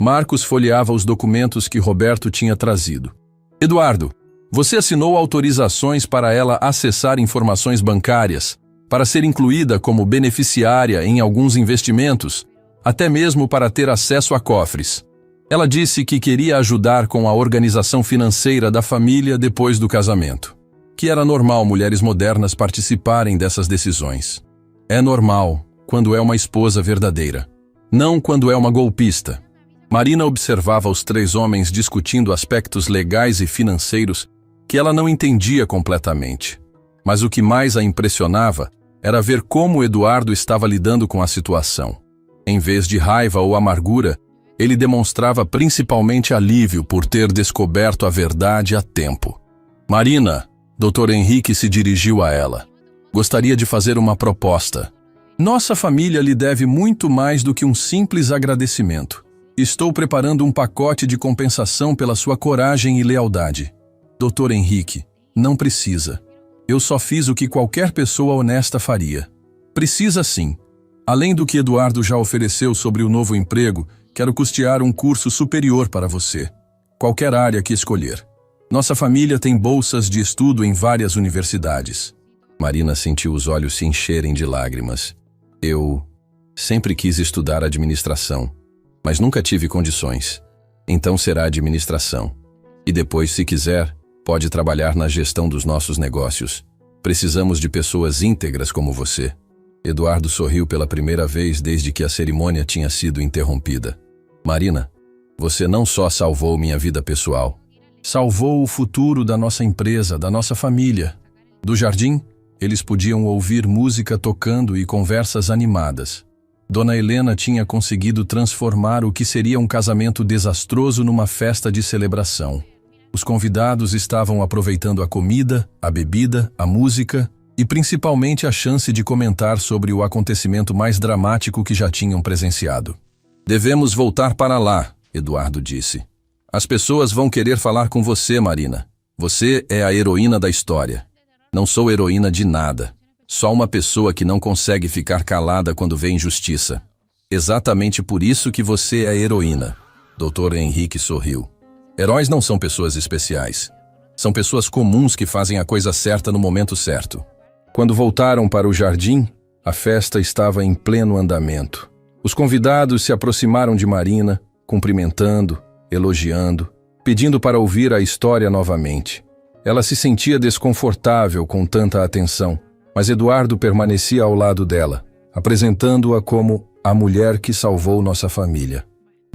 Marcos folheava os documentos que Roberto tinha trazido. Eduardo, você assinou autorizações para ela acessar informações bancárias, para ser incluída como beneficiária em alguns investimentos, até mesmo para ter acesso a cofres. Ela disse que queria ajudar com a organização financeira da família depois do casamento. Que era normal mulheres modernas participarem dessas decisões. É normal quando é uma esposa verdadeira, não quando é uma golpista. Marina observava os 3 homens discutindo aspectos legais e financeiros que ela não entendia completamente. Mas o que mais a impressionava era ver como Eduardo estava lidando com a situação. Em vez de raiva ou amargura, ele demonstrava principalmente alívio por ter descoberto a verdade a tempo. Marina, Dr. Henrique se dirigiu a ela. Gostaria de fazer uma proposta. Nossa família lhe deve muito mais do que um simples agradecimento. Estou preparando um pacote de compensação pela sua coragem e lealdade. Dr. Henrique, não precisa. Eu só fiz o que qualquer pessoa honesta faria. Precisa sim. Além do que Eduardo já ofereceu sobre o novo emprego, quero custear um curso superior para você. Qualquer área que escolher. Nossa família tem bolsas de estudo em várias universidades. Marina sentiu os olhos se encherem de lágrimas. Eu sempre quis estudar administração, mas nunca tive condições. Então será administração. E depois, se quiser, pode trabalhar na gestão dos nossos negócios. Precisamos de pessoas íntegras como você. Eduardo sorriu pela primeira vez desde que a cerimônia tinha sido interrompida. Marina, você não só salvou minha vida pessoal, salvou o futuro da nossa empresa, da nossa família. Do jardim, eles podiam ouvir música tocando e conversas animadas. Dona Helena tinha conseguido transformar o que seria um casamento desastroso numa festa de celebração. Os convidados estavam aproveitando a comida, a bebida, a música e principalmente a chance de comentar sobre o acontecimento mais dramático que já tinham presenciado. Devemos voltar para lá, Eduardo disse. As pessoas vão querer falar com você, Marina. Você é a heroína da história. Não sou heroína de nada. Só uma pessoa que não consegue ficar calada quando vê injustiça. Exatamente por isso que você é a heroína. Dr. Henrique sorriu. Heróis não são pessoas especiais. São pessoas comuns que fazem a coisa certa no momento certo. Quando voltaram para o jardim, a festa estava em pleno andamento. Os convidados se aproximaram de Marina, cumprimentando, elogiando, pedindo para ouvir a história novamente. Ela se sentia desconfortável com tanta atenção, mas Eduardo permanecia ao lado dela, apresentando-a como a mulher que salvou nossa família.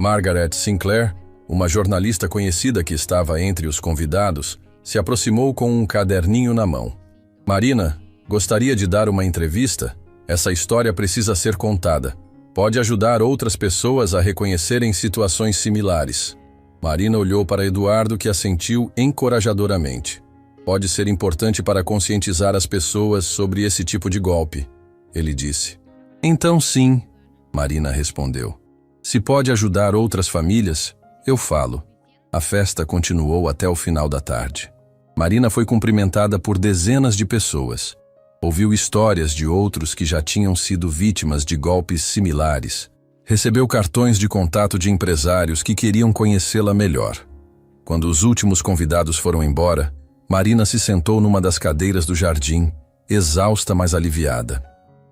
Margaret Sinclair, uma jornalista conhecida que estava entre os convidados, se aproximou com um caderninho na mão. Marina, gostaria de dar uma entrevista? Essa história precisa ser contada. Pode ajudar outras pessoas a reconhecerem situações similares. Marina olhou para Eduardo, que assentiu encorajadoramente. Pode ser importante para conscientizar as pessoas sobre esse tipo de golpe, ele disse. Então sim, Marina respondeu. Se pode ajudar outras famílias, eu falo. A festa continuou até o final da tarde. Marina foi cumprimentada por dezenas de pessoas. Ouviu histórias de outros que já tinham sido vítimas de golpes similares. Recebeu cartões de contato de empresários que queriam conhecê-la melhor. Quando os últimos convidados foram embora, Marina se sentou numa das cadeiras do jardim, exausta, mas aliviada.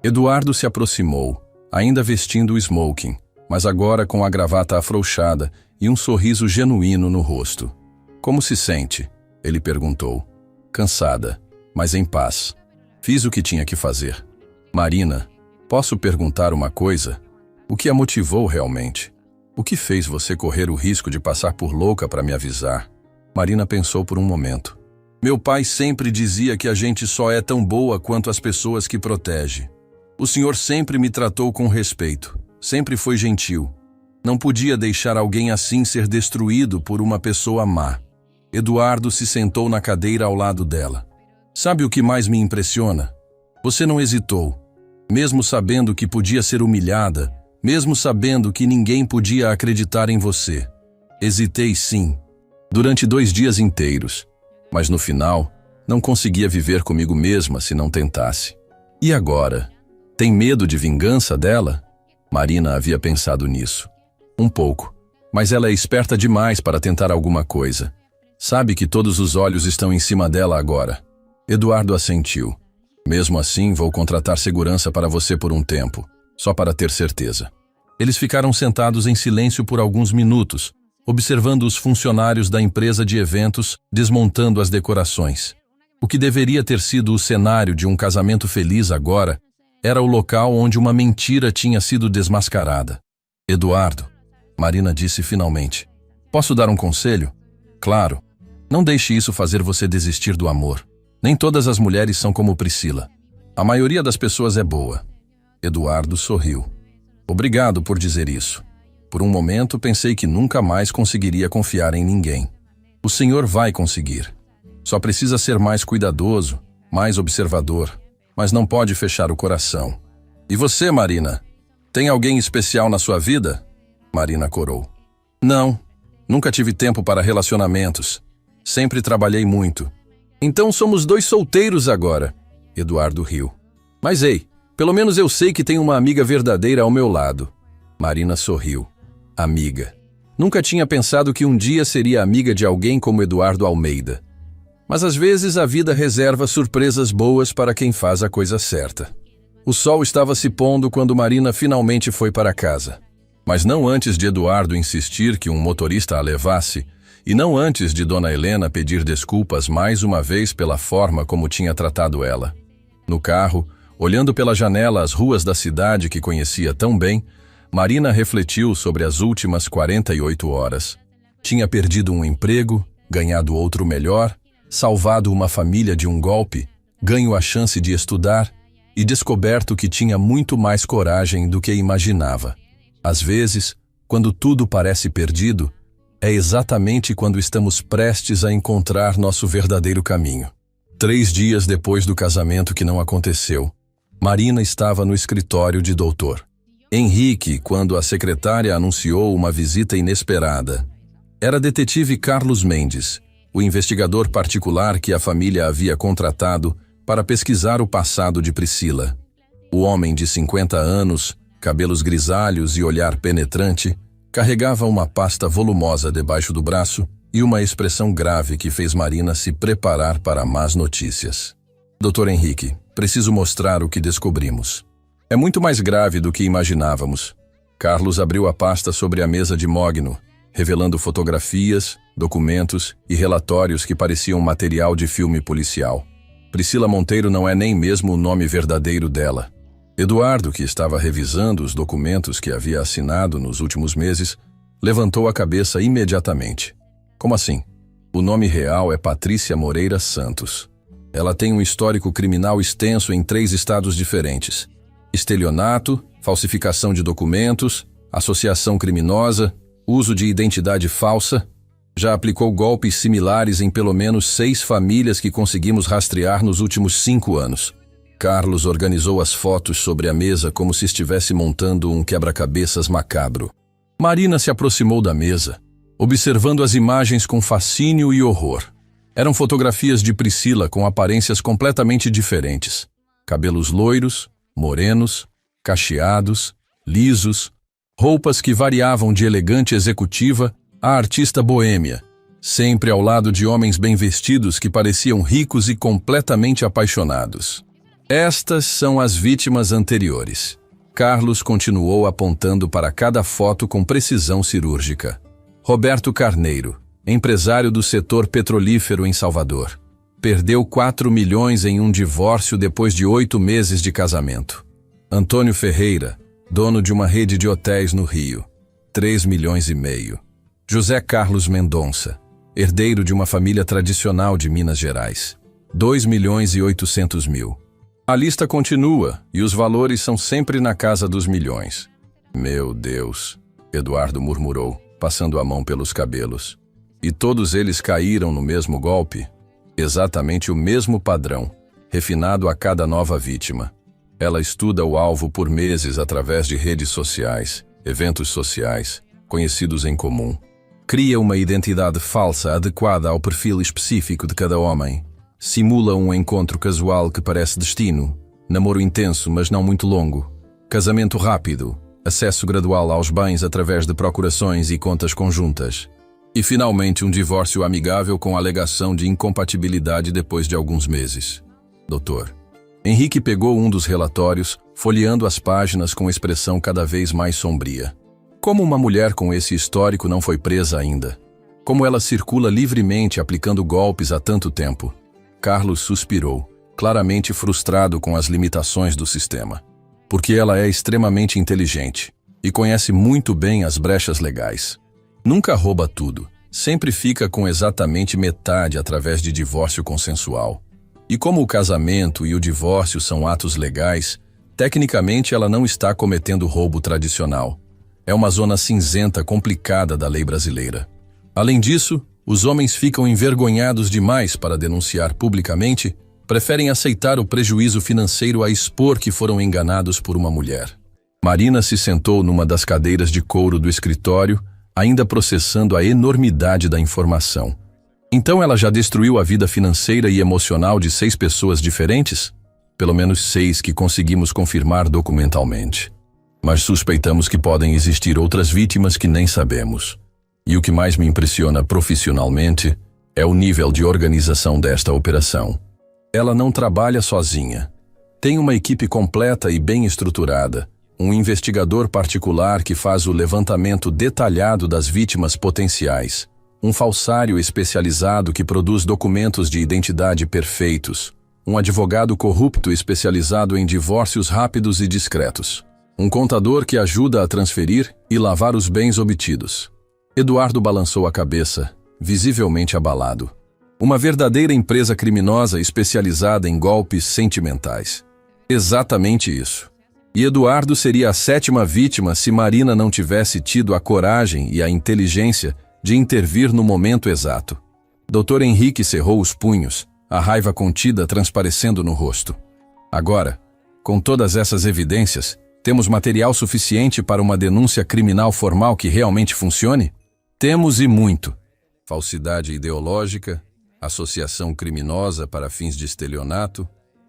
Eduardo se aproximou, ainda vestindo o smoking, mas agora com a gravata afrouxada e um sorriso genuíno no rosto. Como se sente? Ele perguntou. Cansada, mas em paz. Fiz o que tinha que fazer. Marina, posso perguntar uma coisa? O que a motivou realmente? O que fez você correr o risco de passar por louca para me avisar? Marina pensou por um momento. Meu pai sempre dizia que a gente só é tão boa quanto as pessoas que protege. O senhor sempre me tratou com respeito, sempre foi gentil. Não podia deixar alguém assim ser destruído por uma pessoa má. Eduardo se sentou na cadeira ao lado dela. Sabe o que mais me impressiona? Você não hesitou. Mesmo sabendo que podia ser humilhada, mesmo sabendo que ninguém podia acreditar em você. Hesitei sim, durante 2 dias inteiros. Mas no final, não conseguia viver comigo mesma se não tentasse. E agora? Tem medo de vingança dela? Marina havia pensado nisso. Um pouco, mas ela é esperta demais para tentar alguma coisa. Sabe que todos os olhos estão em cima dela agora. Eduardo assentiu. Mesmo assim, vou contratar segurança para você por um tempo, só para ter certeza. Eles ficaram sentados em silêncio por alguns minutos, observando os funcionários da empresa de eventos desmontando as decorações. O que deveria ter sido o cenário de um casamento feliz agora era o local onde uma mentira tinha sido desmascarada. Eduardo, Marina disse finalmente. Posso dar um conselho? Claro. Não deixe isso fazer você desistir do amor. Nem todas as mulheres são como Priscila. A maioria das pessoas é boa. Eduardo sorriu. Obrigado por dizer isso. Por um momento pensei que nunca mais conseguiria confiar em ninguém. O senhor vai conseguir. Só precisa ser mais cuidadoso, mais observador, mas não pode fechar o coração. E você, Marina? Tem alguém especial na sua vida? Marina corou. Não, nunca tive tempo para relacionamentos. Sempre trabalhei muito. Então somos dois solteiros agora. Eduardo riu. Mas ei, pelo menos eu sei que tenho uma amiga verdadeira ao meu lado. Marina sorriu. Amiga. Nunca tinha pensado que um dia seria amiga de alguém como Eduardo Almeida. Mas às vezes a vida reserva surpresas boas para quem faz a coisa certa. O sol estava se pondo quando Marina finalmente foi para casa. Mas não antes de Eduardo insistir que um motorista a levasse, e não antes de Dona Helena pedir desculpas mais uma vez pela forma como tinha tratado ela. No carro, olhando pela janela as ruas da cidade que conhecia tão bem, Marina refletiu sobre as últimas 48 horas. Tinha perdido um emprego, ganhado outro melhor, salvado uma família de um golpe, ganho a chance de estudar e descoberto que tinha muito mais coragem do que imaginava. Às vezes, quando tudo parece perdido, é exatamente quando estamos prestes a encontrar nosso verdadeiro caminho. 3 dias depois do casamento que não aconteceu, Marina estava no escritório de doutor Henrique quando a secretária anunciou uma visita inesperada. Era detetive Carlos Mendes, o investigador particular que a família havia contratado para pesquisar o passado de Priscila. O homem de 50 anos, cabelos grisalhos e olhar penetrante, carregava uma pasta volumosa debaixo do braço e uma expressão grave que fez Marina se preparar para más notícias. Dr. Henrique, preciso mostrar o que descobrimos. É muito mais grave do que imaginávamos. Carlos abriu a pasta sobre a mesa de Mogno, revelando fotografias, documentos e relatórios que pareciam material de filme policial. Priscila Monteiro não é nem mesmo o nome verdadeiro dela. Eduardo, que estava revisando os documentos que havia assinado nos últimos meses, levantou a cabeça imediatamente. Como assim? O nome real é Patrícia Moreira Santos. Ela tem um histórico criminal extenso em 3 estados diferentes. Estelionato, falsificação de documentos, associação criminosa, uso de identidade falsa. Já aplicou golpes similares em pelo menos 6 famílias que conseguimos rastrear nos últimos 5 anos. Carlos organizou as fotos sobre a mesa como se estivesse montando um quebra-cabeças macabro. Marina se aproximou da mesa, observando as imagens com fascínio e horror. Eram fotografias de Priscila com aparências completamente diferentes. Cabelos loiros, morenos, cacheados, lisos, roupas que variavam de elegante executiva a artista boêmia, sempre ao lado de homens bem vestidos que pareciam ricos e completamente apaixonados. Estas são as vítimas anteriores. Carlos continuou apontando para cada foto com precisão cirúrgica. Roberto Carneiro, empresário do setor petrolífero em Salvador. Perdeu 4 milhões em um divórcio depois de 8 meses de casamento. Antônio Ferreira, dono de uma rede de hotéis no Rio. 3 milhões e meio. José Carlos Mendonça, herdeiro de uma família tradicional de Minas Gerais. 2 milhões e 800 mil. A lista continua e os valores são sempre na casa dos milhões. Meu Deus, Eduardo murmurou, passando a mão pelos cabelos. E todos eles caíram no mesmo golpe? Exatamente o mesmo padrão, refinado a cada nova vítima. Ela estuda o alvo por meses através de redes sociais, eventos sociais, conhecidos em comum. Cria uma identidade falsa adequada ao perfil específico de cada homem. Simula um encontro casual que parece destino, namoro intenso mas não muito longo, casamento rápido, acesso gradual aos bens através de procurações e contas conjuntas. E finalmente um divórcio amigável com alegação de incompatibilidade depois de alguns meses. Doutor. Henrique pegou um dos relatórios, folheando as páginas com expressão cada vez mais sombria. Como uma mulher com esse histórico não foi presa ainda? Como ela circula livremente aplicando golpes há tanto tempo? Carlos suspirou, claramente frustrado com as limitações do sistema. Porque ela é extremamente inteligente e conhece muito bem as brechas legais. Nunca rouba tudo, sempre fica com exatamente metade através de divórcio consensual. E como o casamento e o divórcio são atos legais, tecnicamente ela não está cometendo roubo tradicional. É uma zona cinzenta complicada da lei brasileira. Além disso, Os homens ficam envergonhados demais para denunciar publicamente, preferem aceitar o prejuízo financeiro a expor que foram enganados por uma mulher. Marina se sentou numa das cadeiras de couro do escritório, ainda processando a enormidade da informação. Então ela já destruiu a vida financeira e emocional de 6 pessoas diferentes? Pelo menos 6 que conseguimos confirmar documentalmente. Mas suspeitamos que podem existir outras vítimas que nem sabemos. E o que mais me impressiona profissionalmente é o nível de organização desta operação. Ela não trabalha sozinha. Tem uma equipe completa e bem estruturada, um investigador particular que faz o levantamento detalhado das vítimas potenciais, um falsário especializado que produz documentos de identidade perfeitos, um advogado corrupto especializado em divórcios rápidos e discretos, um contador que ajuda a transferir e lavar os bens obtidos. Eduardo balançou a cabeça, visivelmente abalado. Uma verdadeira empresa criminosa especializada em golpes sentimentais. Exatamente isso. E Eduardo seria a 7ª vítima se Marina não tivesse tido a coragem e a inteligência de intervir no momento exato. Dr. Henrique cerrou os punhos, a raiva contida transparecendo no rosto. Agora, com todas essas evidências, temos material suficiente para uma denúncia criminal formal que realmente funcione? Temos e muito. Falsidade ideológica, associação criminosa para fins de estelionato,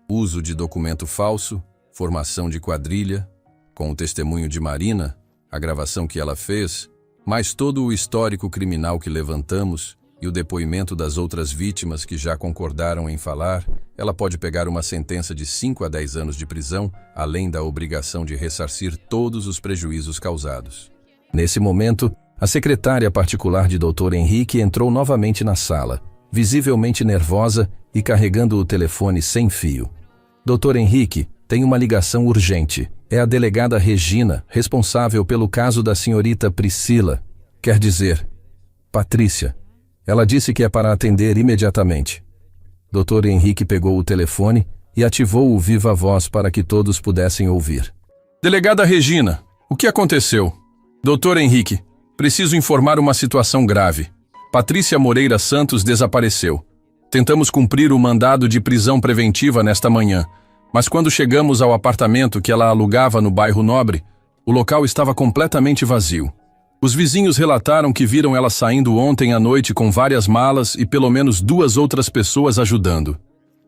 uso de documento falso, formação de quadrilha, com o testemunho de Marina, a gravação que ela fez, mais todo o histórico criminal que levantamos e o depoimento das outras vítimas que já concordaram em falar, ela pode pegar uma sentença de 5 a 10 anos de prisão, além da obrigação de ressarcir todos os prejuízos causados. Nesse momento, a secretária particular de Dr. Henrique entrou novamente na sala, visivelmente nervosa e carregando o telefone sem fio. Dr. Henrique, tem uma ligação urgente. É a delegada Regina, responsável pelo caso da senhorita Priscila. Quer dizer, Patrícia. Ela disse que é para atender imediatamente. Dr. Henrique pegou o telefone e ativou o viva-voz para que todos pudessem ouvir. Delegada Regina, o que aconteceu? Dr. Henrique, preciso informar uma situação grave. Patrícia Moreira Santos desapareceu. Tentamos cumprir o mandado de prisão preventiva nesta manhã, mas quando chegamos ao apartamento que ela alugava no bairro Nobre, o local estava completamente vazio. Os vizinhos relataram que viram ela saindo ontem à noite com várias malas e pelo menos 2 outras pessoas ajudando.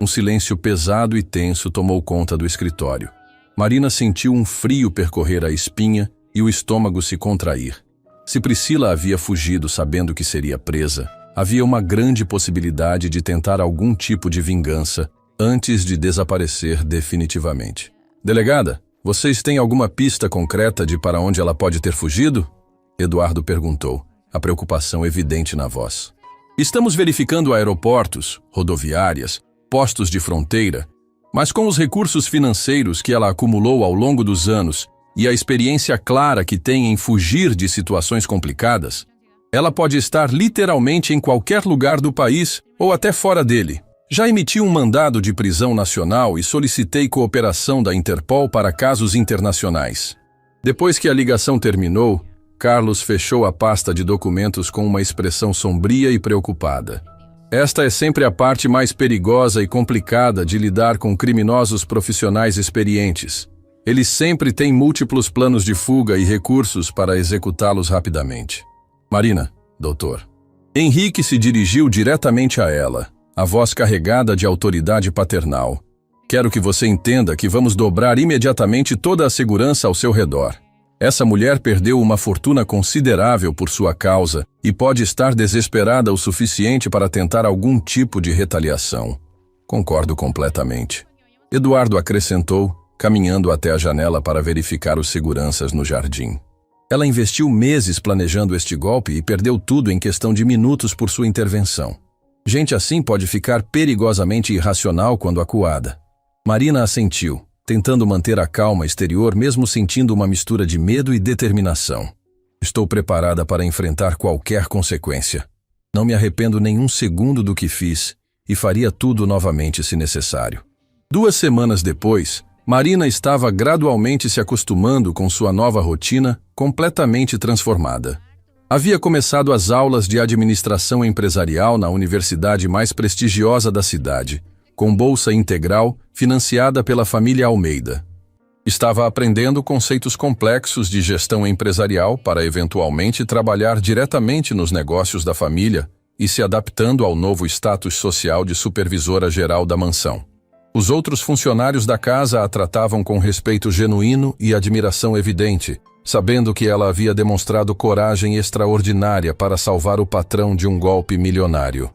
Um silêncio pesado e tenso tomou conta do escritório. Marina sentiu um frio percorrer a espinha e o estômago se contrair. Se Priscila havia fugido sabendo que seria presa, havia uma grande possibilidade de tentar algum tipo de vingança antes de desaparecer definitivamente. Delegada, vocês têm alguma pista concreta de para onde ela pode ter fugido? Eduardo perguntou, a preocupação evidente na voz. Estamos verificando aeroportos, rodoviárias, postos de fronteira, mas com os recursos financeiros que ela acumulou ao longo dos anos e a experiência clara que tem em fugir de situações complicadas, ela pode estar literalmente em qualquer lugar do país ou até fora dele. Já emiti um mandado de prisão nacional e solicitei cooperação da Interpol para casos internacionais. Depois que a ligação terminou, Carlos fechou a pasta de documentos com uma expressão sombria e preocupada. Esta é sempre a parte mais perigosa e complicada de lidar com criminosos profissionais experientes. Eles sempre têm múltiplos planos de fuga e recursos para executá-los rapidamente. Marina, doutor. Henrique se dirigiu diretamente a ela, a voz carregada de autoridade paternal. Quero que você entenda que vamos dobrar imediatamente toda a segurança ao seu redor. Essa mulher perdeu uma fortuna considerável por sua causa e pode estar desesperada o suficiente para tentar algum tipo de retaliação. Concordo completamente. Eduardo acrescentou, caminhando até a janela para verificar os seguranças no jardim. Ela investiu meses planejando este golpe e perdeu tudo em questão de minutos por sua intervenção. Gente assim pode ficar perigosamente irracional quando acuada. Marina assentiu, tentando manter a calma exterior mesmo sentindo uma mistura de medo e determinação. Estou preparada para enfrentar qualquer consequência. Não me arrependo nenhum segundo do que fiz e faria tudo novamente se necessário. 2 semanas depois, Marina estava gradualmente se acostumando com sua nova rotina completamente transformada. Havia começado as aulas de administração empresarial na universidade mais prestigiosa da cidade, com bolsa integral financiada pela família Almeida. Estava aprendendo conceitos complexos de gestão empresarial para eventualmente trabalhar diretamente nos negócios da família e se adaptando ao novo status social de supervisora geral da mansão. Os outros funcionários da casa a tratavam com respeito genuíno e admiração evidente, sabendo que ela havia demonstrado coragem extraordinária para salvar o patrão de um golpe milionário.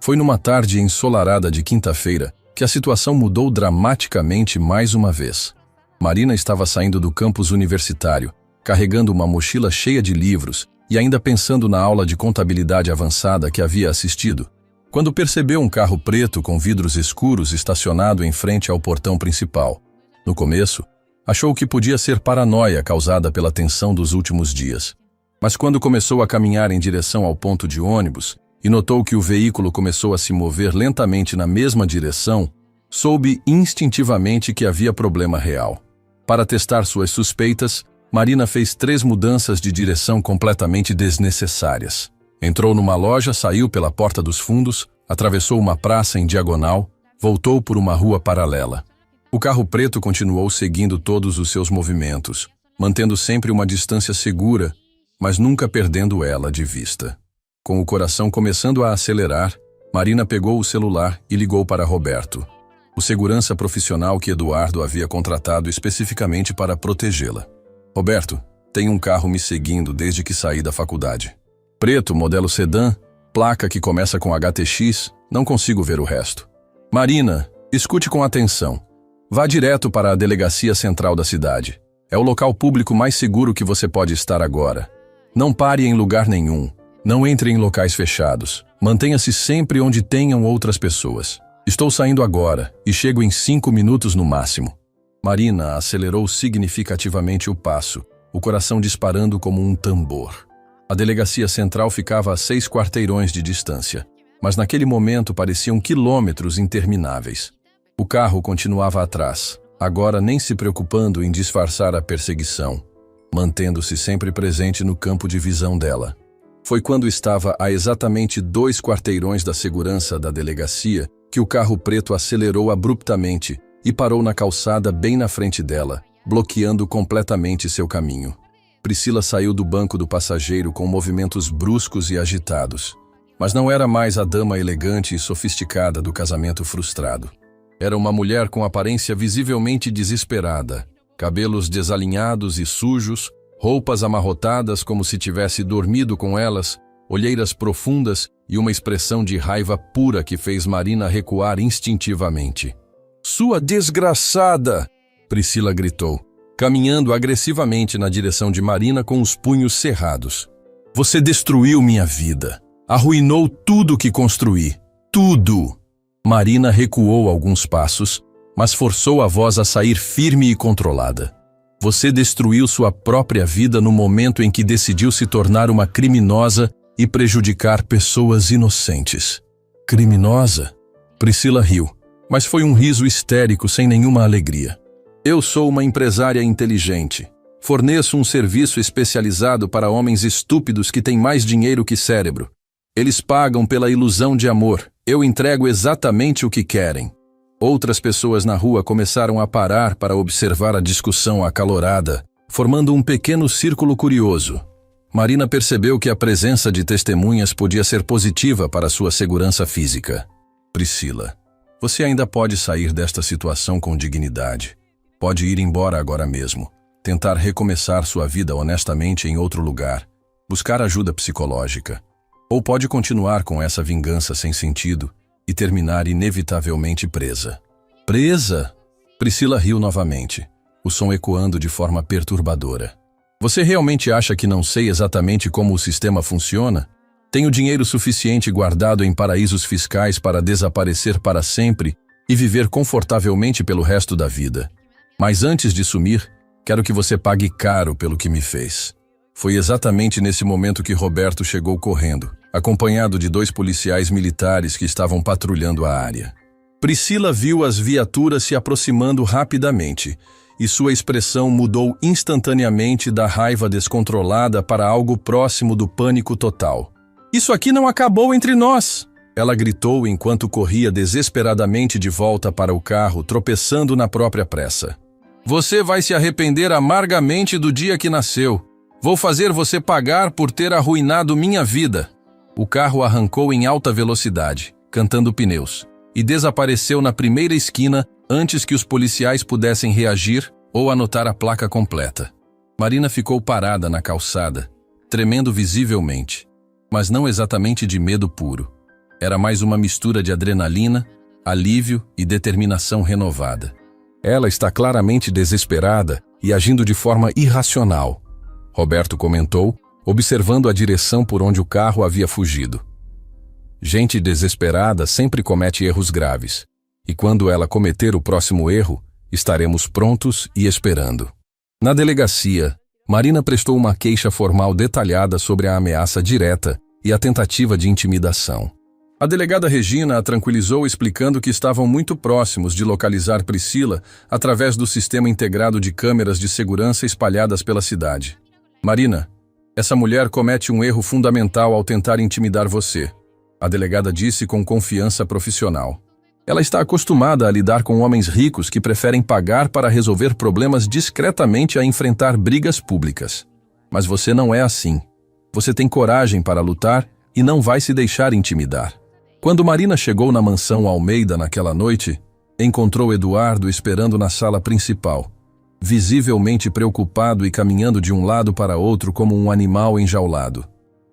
Foi numa tarde ensolarada de quinta-feira que a situação mudou dramaticamente mais uma vez. Marina estava saindo do campus universitário, carregando uma mochila cheia de livros e ainda pensando na aula de contabilidade avançada que havia assistido, quando percebeu um carro preto com vidros escuros estacionado em frente ao portão principal. No começo, achou que podia ser paranoia causada pela tensão dos últimos dias. Mas quando começou a caminhar em direção ao ponto de ônibus e notou que o veículo começou a se mover lentamente na mesma direção, soube instintivamente que havia problema real. Para testar suas suspeitas, Marina fez 3 mudanças de direção completamente desnecessárias. Entrou numa loja, saiu pela porta dos fundos, atravessou uma praça em diagonal, voltou por uma rua paralela. O carro preto continuou seguindo todos os seus movimentos, mantendo sempre uma distância segura, mas nunca perdendo ela de vista. Com o coração começando a acelerar, Marina pegou o celular e ligou para Roberto, o segurança profissional que Eduardo havia contratado especificamente para protegê-la. Roberto, tem um carro me seguindo desde que saí da faculdade. Preto, modelo sedã, placa que começa com HTX, não consigo ver o resto. Marina, escute com atenção. Vá direto para a delegacia central da cidade. É o local público mais seguro que você pode estar agora. Não pare em lugar nenhum. Não entre em locais fechados. Mantenha-se sempre onde tenham outras pessoas. Estou saindo agora e chego em 5 minutos no máximo. Marina acelerou significativamente o passo, o coração disparando como um tambor. A delegacia central ficava a 6 quarteirões de distância, mas naquele momento pareciam quilômetros intermináveis. O carro continuava atrás, agora nem se preocupando em disfarçar a perseguição, mantendo-se sempre presente no campo de visão dela. Foi quando estava a exatamente 2 quarteirões da segurança da delegacia que o carro preto acelerou abruptamente e parou na calçada bem na frente dela, bloqueando completamente seu caminho. Priscila saiu do banco do passageiro com movimentos bruscos e agitados. Mas não era mais a dama elegante e sofisticada do casamento frustrado. Era uma mulher com aparência visivelmente desesperada, cabelos desalinhados e sujos, roupas amarrotadas como se tivesse dormido com elas, olheiras profundas e uma expressão de raiva pura que fez Marina recuar instintivamente. "Sua desgraçada!" Priscila gritou, caminhando agressivamente na direção de Marina com os punhos cerrados. "Você destruiu minha vida. Arruinou tudo que construí. Tudo!" Marina recuou alguns passos, mas forçou a voz a sair firme e controlada. "Você destruiu sua própria vida no momento em que decidiu se tornar uma criminosa e prejudicar pessoas inocentes." "Criminosa?" Priscila riu, mas foi um riso histérico sem nenhuma alegria. "Eu sou uma empresária inteligente. Forneço um serviço especializado para homens estúpidos que têm mais dinheiro que cérebro. Eles pagam pela ilusão de amor. Eu entrego exatamente o que querem." Outras pessoas na rua começaram a parar para observar a discussão acalorada, formando um pequeno círculo curioso. Marina percebeu que a presença de testemunhas podia ser positiva para sua segurança física. "Priscila, você ainda pode sair desta situação com dignidade. Pode ir embora agora mesmo, tentar recomeçar sua vida honestamente em outro lugar, buscar ajuda psicológica. Ou pode continuar com essa vingança sem sentido e terminar inevitavelmente presa." "Presa?" Priscila riu novamente, o som ecoando de forma perturbadora. "Você realmente acha que não sei exatamente como o sistema funciona? Tenho dinheiro suficiente guardado em paraísos fiscais para desaparecer para sempre e viver confortavelmente pelo resto da vida. Mas antes de sumir, quero que você pague caro pelo que me fez." Foi exatamente nesse momento que Roberto chegou correndo, acompanhado de 2 policiais militares que estavam patrulhando a área. Priscila viu as viaturas se aproximando rapidamente e sua expressão mudou instantaneamente da raiva descontrolada para algo próximo do pânico total. "Isso aqui não acabou entre nós!" Ela gritou enquanto corria desesperadamente de volta para o carro, tropeçando na própria pressa. "Você vai se arrepender amargamente do dia que nasceu. Vou fazer você pagar por ter arruinado minha vida." O carro arrancou em alta velocidade, cantando pneus, e desapareceu na primeira esquina antes que os policiais pudessem reagir ou anotar a placa completa. Marina ficou parada na calçada, tremendo visivelmente, mas não exatamente de medo puro. Era mais uma mistura de adrenalina, alívio e determinação renovada. "Ela está claramente desesperada e agindo de forma irracional", Roberto comentou, observando a direção por onde o carro havia fugido. "Gente desesperada sempre comete erros graves, e quando ela cometer o próximo erro, estaremos prontos e esperando." Na delegacia, Marina prestou uma queixa formal detalhada sobre a ameaça direta e a tentativa de intimidação. A delegada Regina a tranquilizou explicando que estavam muito próximos de localizar Priscila através do sistema integrado de câmeras de segurança espalhadas pela cidade. "Marina, essa mulher comete um erro fundamental ao tentar intimidar você", a delegada disse com confiança profissional. "Ela está acostumada a lidar com homens ricos que preferem pagar para resolver problemas discretamente a enfrentar brigas públicas. Mas você não é assim. Você tem coragem para lutar e não vai se deixar intimidar." Quando Marina chegou na mansão Almeida naquela noite, encontrou Eduardo esperando na sala principal, visivelmente preocupado e caminhando de um lado para outro como um animal enjaulado.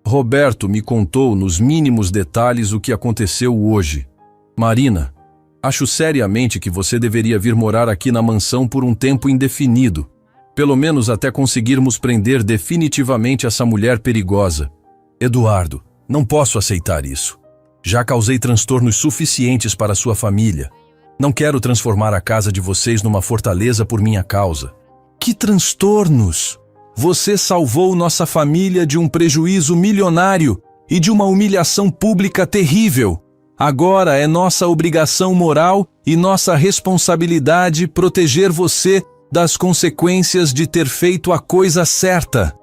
"Roberto me contou nos mínimos detalhes o que aconteceu hoje. Marina, acho seriamente que você deveria vir morar aqui na mansão por um tempo indefinido, pelo menos até conseguirmos prender definitivamente essa mulher perigosa. Eduardo, não posso aceitar isso. Já causei transtornos suficientes para sua família. Não quero transformar a casa de vocês numa fortaleza por minha causa." "Que transtornos? Você salvou nossa família de um prejuízo milionário e de uma humilhação pública terrível. Agora é nossa obrigação moral e nossa responsabilidade proteger você das consequências de ter feito a coisa certa."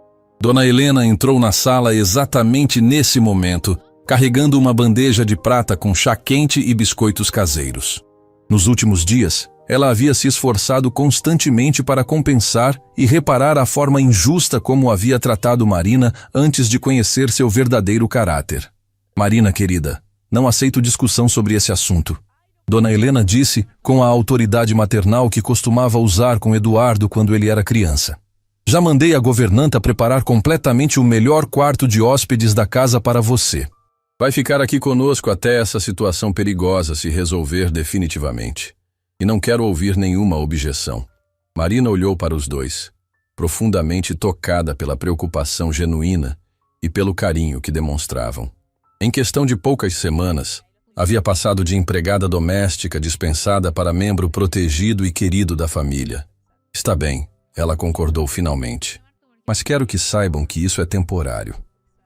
Dona Helena entrou na sala exatamente nesse momento, carregando uma bandeja de prata com chá quente e biscoitos caseiros. Nos últimos dias, ela havia se esforçado constantemente para compensar e reparar a forma injusta como havia tratado Marina antes de conhecer seu verdadeiro caráter. "Marina, querida, não aceito discussão sobre esse assunto", Dona Helena disse com a autoridade maternal que costumava usar com Eduardo quando ele era criança. "Já mandei a governanta preparar completamente o melhor quarto de hóspedes da casa para você. Vai ficar aqui conosco até essa situação perigosa se resolver definitivamente. E não quero ouvir nenhuma objeção." Marina olhou para os dois, profundamente tocada pela preocupação genuína e pelo carinho que demonstravam. Em questão de poucas semanas, havia passado de empregada doméstica dispensada para membro protegido e querido da família. "Está bem", ela concordou finalmente. "Mas quero que saibam que isso é temporário.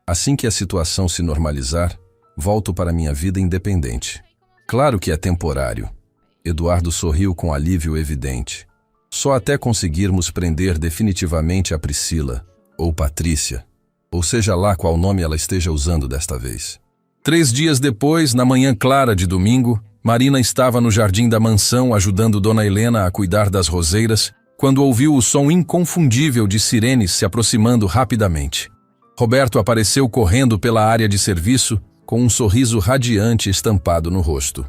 Assim que a situação se normalizar, volto para minha vida independente." "Claro que é temporário." Eduardo sorriu com alívio evidente. "Só até conseguirmos prender definitivamente a Priscila, ou Patrícia, ou seja lá qual nome ela esteja usando desta vez." 3 dias depois, na manhã clara de domingo, Marina estava no jardim da mansão ajudando Dona Helena a cuidar das roseiras, quando ouviu o som inconfundível de sirenes se aproximando rapidamente. Roberto apareceu correndo pela área de serviço, com um sorriso radiante estampado no rosto.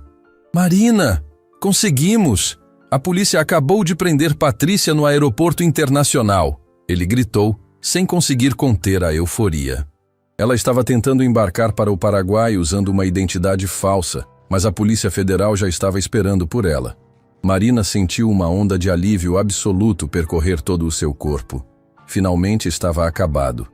"Marina, conseguimos! A polícia acabou de prender Patrícia no aeroporto internacional", ele gritou, sem conseguir conter a euforia. Ela estava tentando embarcar para o Paraguai usando uma identidade falsa, mas a Polícia Federal já estava esperando por ela. Marina sentiu uma onda de alívio absoluto percorrer todo o seu corpo. Finalmente estava acabado.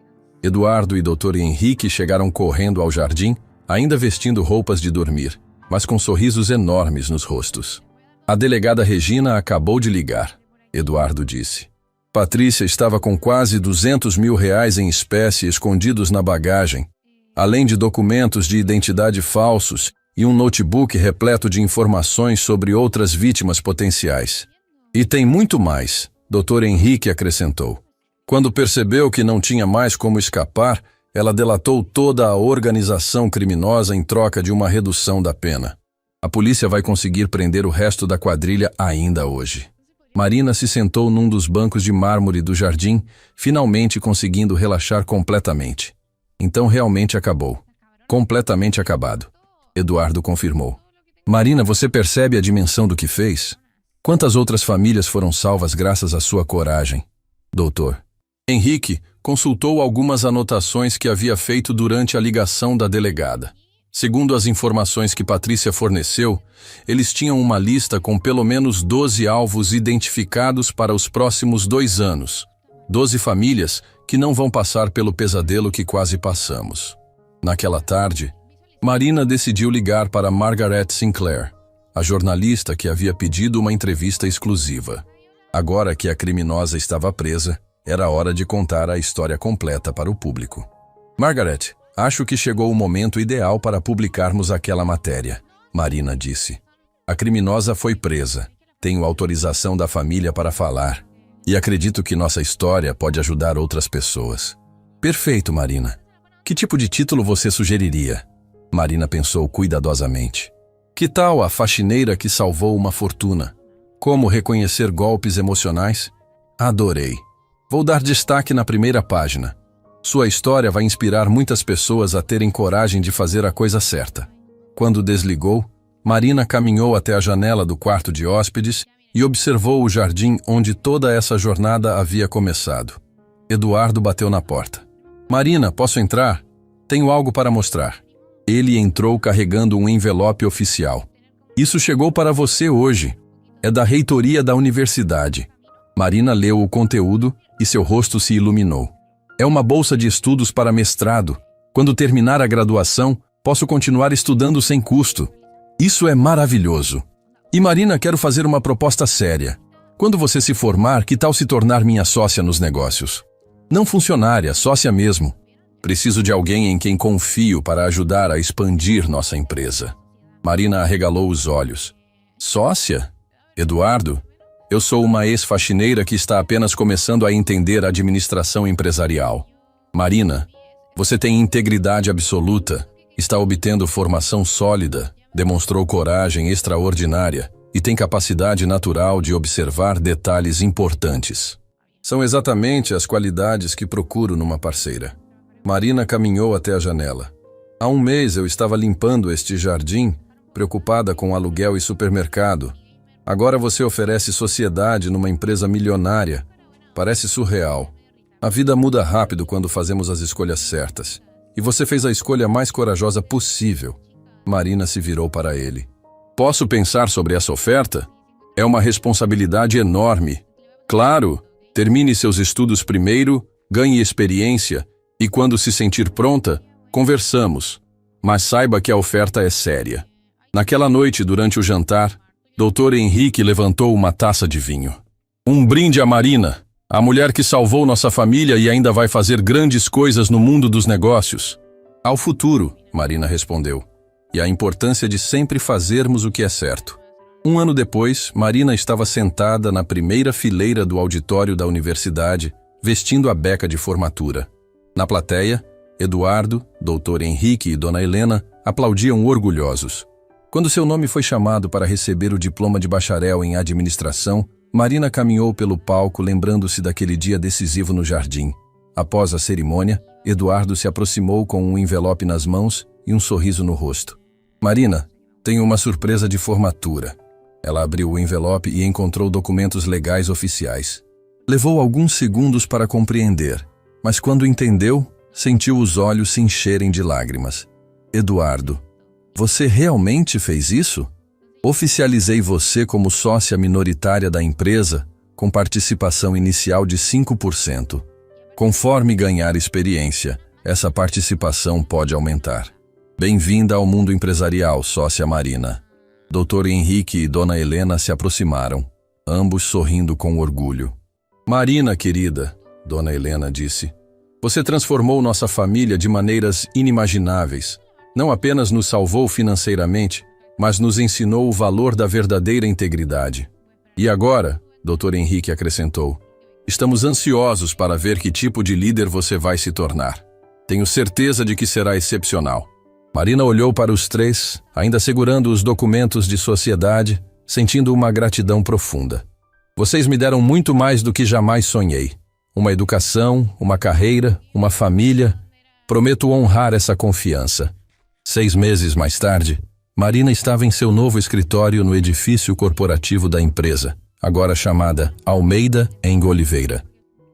Eduardo e Dr. Henrique chegaram correndo ao jardim, ainda vestindo roupas de dormir, mas com sorrisos enormes nos rostos. "A delegada Regina acabou de ligar", Eduardo disse. "Patrícia estava com quase R$200 mil em espécie escondidos na bagagem, além de documentos de identidade falsos e um notebook repleto de informações sobre outras vítimas potenciais. E tem muito mais", Dr. Henrique acrescentou. Quando percebeu que não tinha mais como escapar, ela delatou toda a organização criminosa em troca de uma redução da pena. A polícia vai conseguir prender o resto da quadrilha ainda hoje. Marina se sentou num dos bancos de mármore do jardim, finalmente conseguindo relaxar completamente. Então realmente acabou. Completamente acabado. Eduardo confirmou. Marina, você percebe a dimensão do que fez? Quantas outras famílias foram salvas graças à sua coragem? Doutor. Henrique consultou algumas anotações que havia feito durante a ligação da delegada. Segundo as informações que Patrícia forneceu, eles tinham uma lista com pelo menos 12 alvos identificados para os próximos 2 anos. 12 famílias que não vão passar pelo pesadelo que quase passamos. Naquela tarde, Marina decidiu ligar para Margaret Sinclair, a jornalista que havia pedido uma entrevista exclusiva. Agora que a criminosa estava presa, era hora de contar a história completa para o público. Margaret, acho que chegou o momento ideal para publicarmos aquela matéria, Marina disse. A criminosa foi presa. Tenho autorização da família para falar. E acredito que nossa história pode ajudar outras pessoas. Perfeito, Marina. Que tipo de título você sugeriria? Marina pensou cuidadosamente. Que tal a faxineira que salvou uma fortuna? Como reconhecer golpes emocionais? Adorei. Vou dar destaque na primeira página. Sua história vai inspirar muitas pessoas a terem coragem de fazer a coisa certa. Quando desligou, Marina caminhou até a janela do quarto de hóspedes e observou o jardim onde toda essa jornada havia começado. Eduardo bateu na porta. Marina, posso entrar? Tenho algo para mostrar. Ele entrou carregando um envelope oficial. Isso chegou para você hoje. É da reitoria da universidade. Marina leu o conteúdo e seu rosto se iluminou. É uma bolsa de estudos para mestrado. Quando terminar a graduação, posso continuar estudando sem custo. Isso é maravilhoso. E Marina, quero fazer uma proposta séria. Quando você se formar, que tal se tornar minha sócia nos negócios? Não funcionária, sócia mesmo. Preciso de alguém em quem confio para ajudar a expandir nossa empresa. Marina arregalou os olhos. Sócia? Eduardo? Eu sou uma ex-faxineira que está apenas começando a entender a administração empresarial. Marina, você tem integridade absoluta, está obtendo formação sólida, demonstrou coragem extraordinária e tem capacidade natural de observar detalhes importantes. São exatamente as qualidades que procuro numa parceira. Marina caminhou até a janela. Há 1 mês eu estava limpando este jardim, preocupada com aluguel e supermercado. Agora você oferece sociedade numa empresa milionária. Parece surreal. A vida muda rápido quando fazemos as escolhas certas. E você fez a escolha mais corajosa possível. Marina se virou para ele. Posso pensar sobre essa oferta? É uma responsabilidade enorme. Claro, termine seus estudos primeiro, ganhe experiência e quando se sentir pronta, conversamos. Mas saiba que a oferta é séria. Naquela noite, durante o jantar, Dr. Henrique levantou uma taça de vinho. Um brinde a Marina, a mulher que salvou nossa família e ainda vai fazer grandes coisas no mundo dos negócios. Ao futuro, Marina respondeu, e a importância de sempre fazermos o que é certo. 1 ano depois, Marina estava sentada na primeira fileira do auditório da universidade, vestindo a beca de formatura. Na plateia, Eduardo, Dr. Henrique e Dona Helena aplaudiam orgulhosos. Quando seu nome foi chamado para receber o diploma de bacharel em administração, Marina caminhou pelo palco lembrando-se daquele dia decisivo no jardim. Após a cerimônia, Eduardo se aproximou com um envelope nas mãos e um sorriso no rosto. Marina, tenho uma surpresa de formatura. Ela abriu o envelope e encontrou documentos legais oficiais. Levou alguns segundos para compreender, mas quando entendeu, sentiu os olhos se encherem de lágrimas. Eduardo, você realmente fez isso? Oficializei você como sócia minoritária da empresa, com participação inicial de 5%. Conforme ganhar experiência, essa participação pode aumentar. Bem-vinda ao mundo empresarial, sócia Marina. Dr. Henrique e Dona Helena se aproximaram, ambos sorrindo com orgulho. Marina, querida, Dona Helena disse, você transformou nossa família de maneiras inimagináveis. Não apenas nos salvou financeiramente, mas nos ensinou o valor da verdadeira integridade. E agora, Dr. Henrique acrescentou. Estamos ansiosos para ver que tipo de líder você vai se tornar. Tenho certeza de que será excepcional. Marina olhou para os três, ainda segurando os documentos de sociedade, sentindo uma gratidão profunda. Vocês me deram muito mais do que jamais sonhei. Uma educação, uma carreira, uma família. Prometo honrar essa confiança. 6 meses mais tarde, Marina estava em seu novo escritório no edifício corporativo da empresa, agora chamada Almeida Eng Oliveira.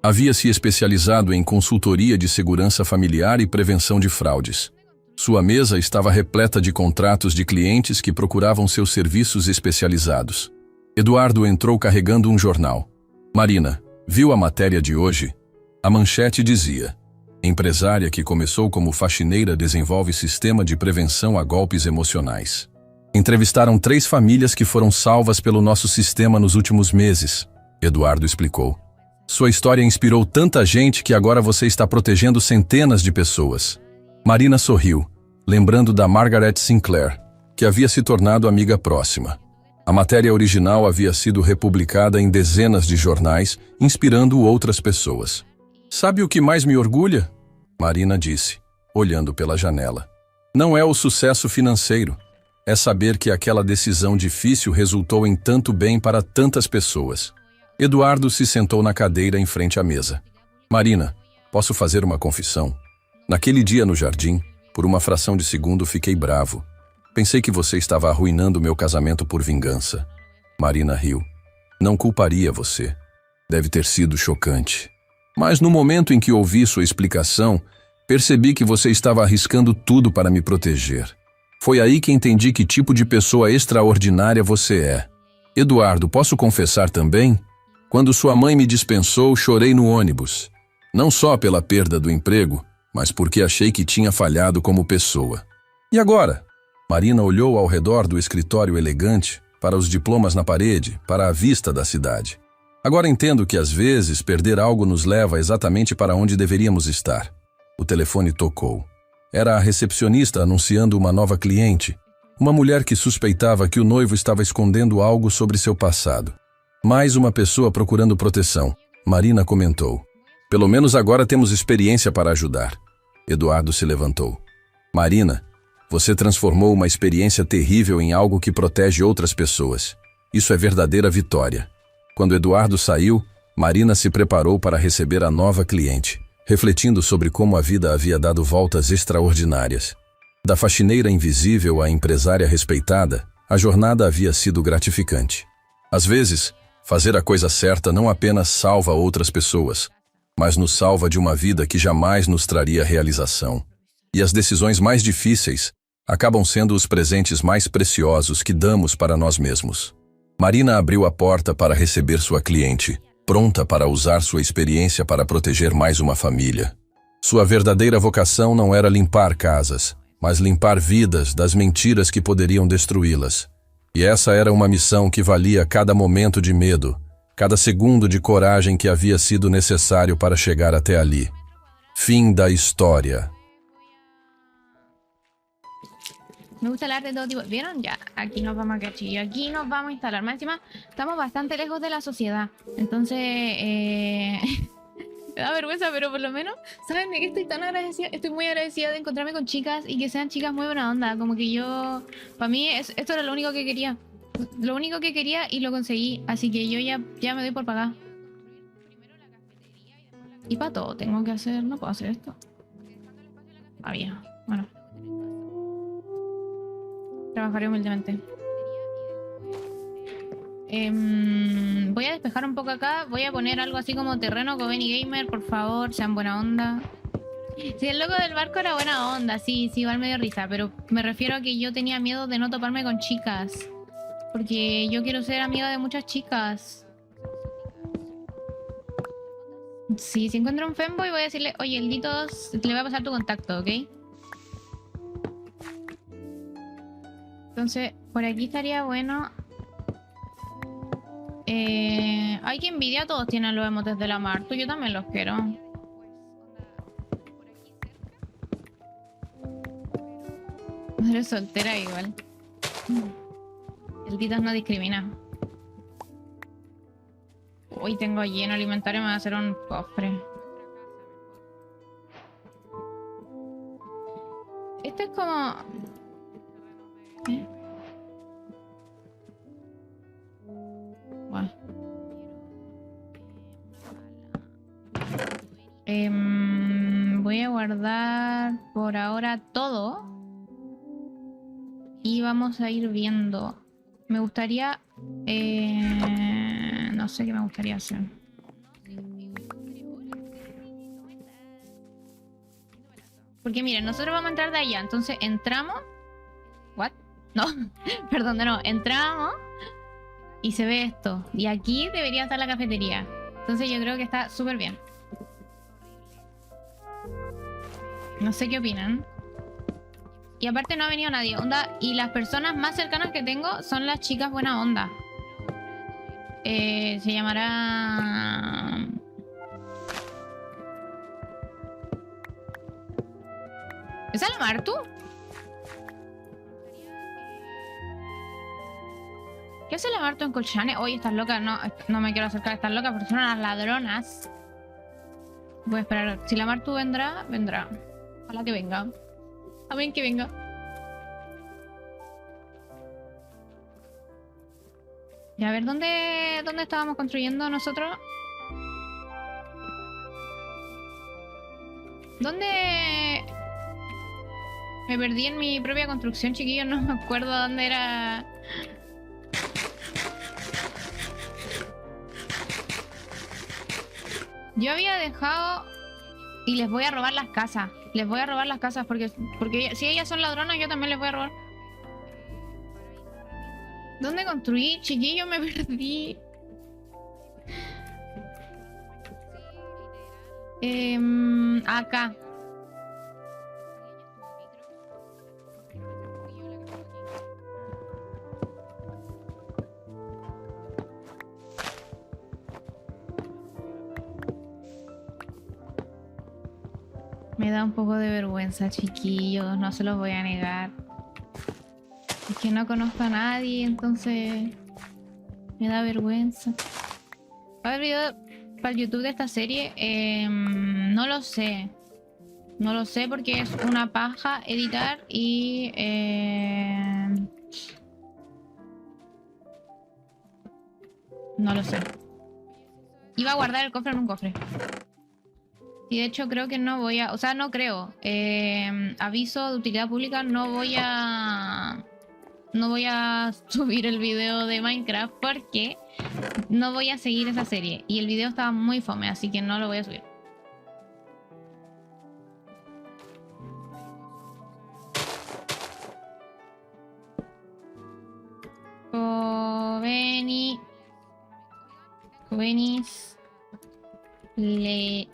Havia se especializado em consultoria de segurança familiar e prevenção de fraudes. Sua mesa estava repleta de contratos de clientes que procuravam seus serviços especializados. Eduardo entrou carregando um jornal. Marina, viu a matéria de hoje? A manchete dizia: empresária que começou como faxineira desenvolve sistema de prevenção a golpes emocionais. Entrevistaram 3 famílias que foram salvas pelo nosso sistema nos últimos meses, Eduardo explicou. Sua história inspirou tanta gente que agora você está protegendo centenas de pessoas. Marina sorriu, lembrando da Margaret Sinclair, que havia se tornado amiga próxima. A matéria original havia sido republicada em dezenas de jornais, inspirando outras pessoas. Sabe o que mais me orgulha? Marina disse, olhando pela janela. Não é o sucesso financeiro. É saber que aquela decisão difícil resultou em tanto bem para tantas pessoas. Eduardo se sentou na cadeira em frente à mesa. Marina, posso fazer uma confissão? Naquele dia no jardim, por uma fração de segundo fiquei bravo. Pensei que você estava arruinando meu casamento por vingança. Marina riu. Não culparia você. Deve ter sido chocante. Mas no momento em que ouvi sua explicação, percebi que você estava arriscando tudo para me proteger. Foi aí que entendi que tipo de pessoa extraordinária você é. Eduardo, posso confessar também? Quando sua mãe me dispensou, chorei no ônibus. Não só pela perda do emprego, mas porque achei que tinha falhado como pessoa. E agora? Marina olhou ao redor do escritório elegante, para os diplomas na parede, para a vista da cidade. Agora entendo que às vezes perder algo nos leva exatamente para onde deveríamos estar. O telefone tocou. Era a recepcionista anunciando uma nova cliente, uma mulher que suspeitava que o noivo estava escondendo algo sobre seu passado. Mais uma pessoa procurando proteção, Marina comentou. Pelo menos agora temos experiência para ajudar. Eduardo se levantou. Marina, você transformou uma experiência terrível em algo que protege outras pessoas. Isso é verdadeira vitória. Quando Eduardo saiu, Marina se preparou para receber a nova cliente, refletindo sobre como a vida havia dado voltas extraordinárias. Da faxineira invisível à empresária respeitada, a jornada havia sido gratificante. Às vezes, fazer a coisa certa não apenas salva outras pessoas, mas nos salva de uma vida que jamais nos traria realização. E as decisões mais difíceis acabam sendo os presentes mais preciosos que damos para nós mesmos. Marina abriu a porta para receber sua cliente, pronta para usar sua experiência para proteger mais uma família. Sua verdadeira vocação não era limpar casas, mas limpar vidas das mentiras que poderiam destruí-las. E essa era uma missão que valia cada momento de medo, cada segundo de coragem que havia sido necessário para chegar até ali. Fim da história. Me gusta hablar de todo tipo. ¿Vieron? Ya, aquí nos vamos a quedar, chiquillos. Aquí nos vamos a instalar. Más encima, estamos bastante lejos de la sociedad. Entonces, me da vergüenza, pero por lo menos, ¿saben de qué estoy tan agradecida? Estoy muy agradecida de encontrarme con chicas y que sean chicas muy buena onda. Como que yo, para mí, esto era lo único que quería. Lo único que quería y lo conseguí. Así que yo ya me doy por pagar. Y para todo tengo que hacer, no puedo hacer esto. Ah, bien. Bueno. Trabajaré humildemente. Voy a despejar un poco acá. Voy a poner algo así como terreno Coven y Gamer, por favor, sean buena onda. Sí, el loco del barco era buena onda, sí, igual me dio risa, pero me refiero a que yo tenía miedo de no toparme con chicas. Porque yo quiero ser amiga de muchas chicas. Sí, si encuentro un femboy voy a decirle, oye, el Litos, le voy a pasar tu contacto, ¿ok? Entonces, por aquí estaría bueno. Ay, que envidia, todos tienen los emotes de la Martu, yo también los quiero. Eres soltera igual. El Titos no discrimina. Hoy tengo lleno el inventario, me voy a hacer un cofre. Esto es como... ¿eh? Bueno. Voy a guardar por ahora todo. Y vamos a ir viendo. Me gustaría... no sé qué me gustaría hacer. Porque miren, nosotros vamos a entrar de allá. Entonces entramos... ¿What? No, perdón, no. Entramos y se ve esto. Y aquí debería estar la cafetería. Entonces yo creo que está súper bien. No sé qué opinan. Y aparte no ha venido nadie. Onda, y las personas más cercanas que tengo son las chicas buena onda. Se llamará... ¿Es la Martu? ¿Qué hace la Martu en Colchane? Oye, estás loca. No, no me quiero acercar a estas locas porque son unas ladronas. Voy a esperar. Si la Martu vendrá, vendrá. Ojalá que venga. Amén que venga. Y a ver, ¿dónde estábamos construyendo nosotros? ¿Dónde...? Me perdí en mi propia construcción, chiquillos. No me acuerdo dónde era... Yo había dejado... Y les voy a robar las casas. Les voy a robar las casas porque si ellas son ladronas, yo también les voy a robar. ¿Dónde construí? Chiquillo, me perdí. Acá. Me da un poco de vergüenza, chiquillos, no se los voy a negar. Es que no conozco a nadie, entonces me da vergüenza. ¿Va a haber video para el YouTube de esta serie? No lo sé. No lo sé porque es una paja editar y... no lo sé. Iba a guardar el cofre en un cofre. Y de hecho creo que no voy a... O sea, no creo. Aviso de utilidad pública, no voy a subir el video de Minecraft porque no voy a seguir esa serie. Y el video estaba muy fome, así que no lo voy a subir. Covenis Leis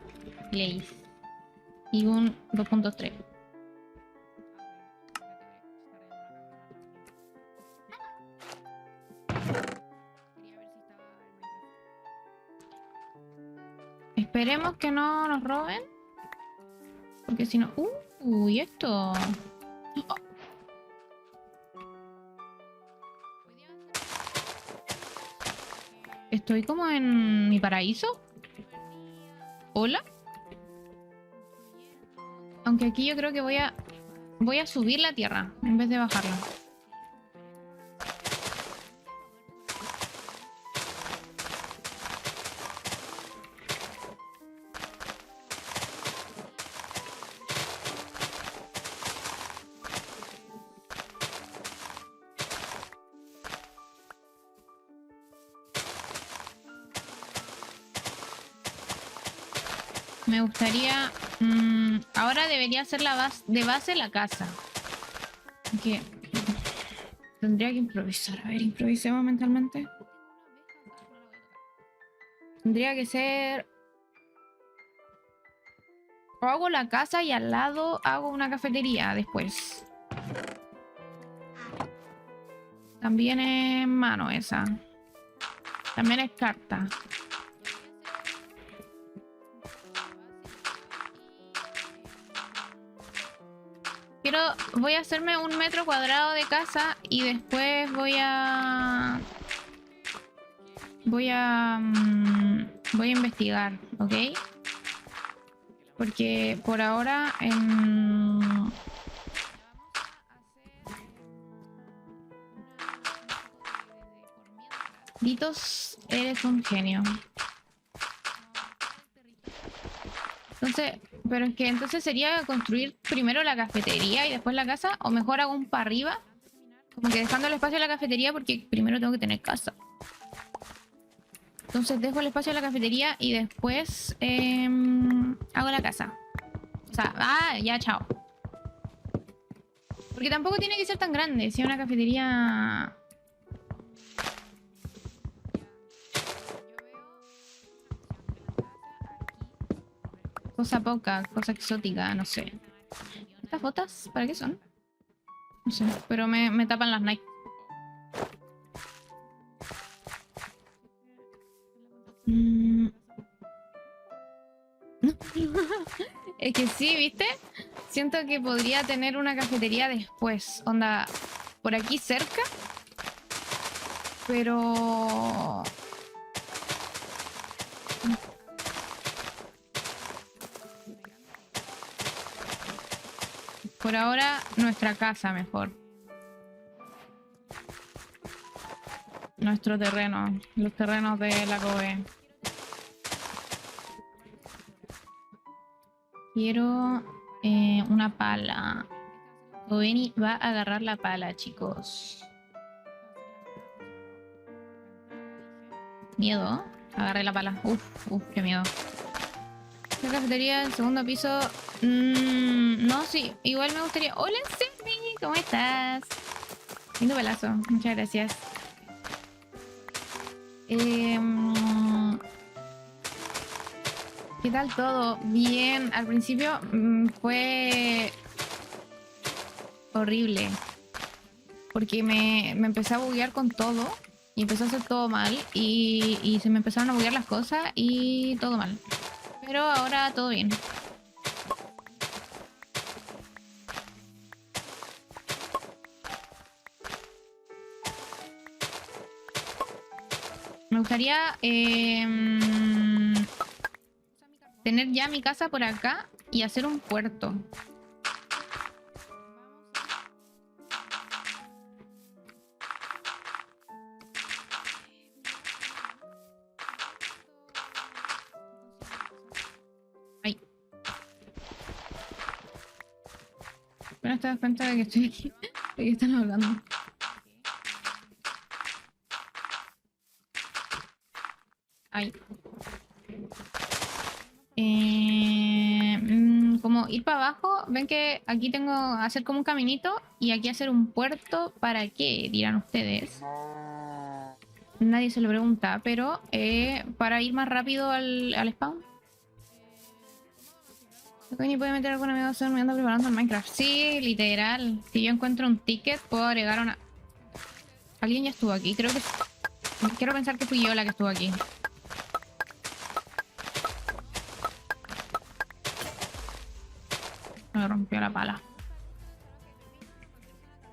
y un 2.3. Esperemos que no nos roben, porque si no... Uy, esto... Oh. Estoy como en mi paraíso. ¿Hola? Aunque aquí yo creo que voy a subir la tierra en vez de bajarla. Me gustaría... ahora debería ser la base la casa. Que tendría que improvisar. A ver, improvisemos mentalmente. Tendría que ser... O hago la casa y al lado hago una cafetería después. También es mano esa. También es carta. Voy a hacerme 1 metro cuadrado de casa y después voy a Voy a investigar, ¿ok? Porque por ahora Ditos, eres un genio. Entonces, pero es que entonces sería construir primero la cafetería y después la casa, o mejor hago un para arriba, como que dejando el espacio a la cafetería porque primero tengo que tener casa. Entonces dejo el espacio a la cafetería y después hago la casa. O sea, ya, chao. Porque tampoco tiene que ser tan grande, si es una cafetería... Cosa poca, cosa exótica, no sé. ¿Estas botas para qué son? No sé, pero me tapan las Nike. Es que sí, ¿viste? Siento que podría tener una cafetería después. Onda, por aquí cerca. Pero... por ahora, nuestra casa mejor. Nuestro terreno. Los terrenos de la Kobe. Quiero una pala. Kobeni va a agarrar la pala, chicos. Miedo. Agarré la pala. Uf, qué miedo. La cafetería, el segundo piso. No, sí. Igual me gustaría... Hola, Sydney. ¿Cómo estás? Lindo palazo. Muchas gracias. ¿Qué tal todo? Bien. Al principio fue horrible. Porque me empecé a buguear con todo. Y empezó a hacer todo mal. Y se me empezaron a buguear las cosas. Y todo mal. Pero ahora todo bien. Me gustaría tener ya mi casa por acá y hacer un puerto. Ay. Bueno, te das cuenta de que estoy aquí. ¿De qué están hablando? Ay. Como ir para abajo, ven que aquí tengo hacer como un caminito y aquí hacer un puerto. ¿Para qué? Dirán ustedes. Nadie se lo pregunta, pero para ir más rápido al spawn. ¿Ni puede meter alguna amigo me anda preparando el Minecraft? Sí, literal. Si yo encuentro un ticket, puedo agregar una... Alguien ya estuvo aquí, creo que... Quiero pensar que fui yo la que estuvo aquí. Me rompió la pala.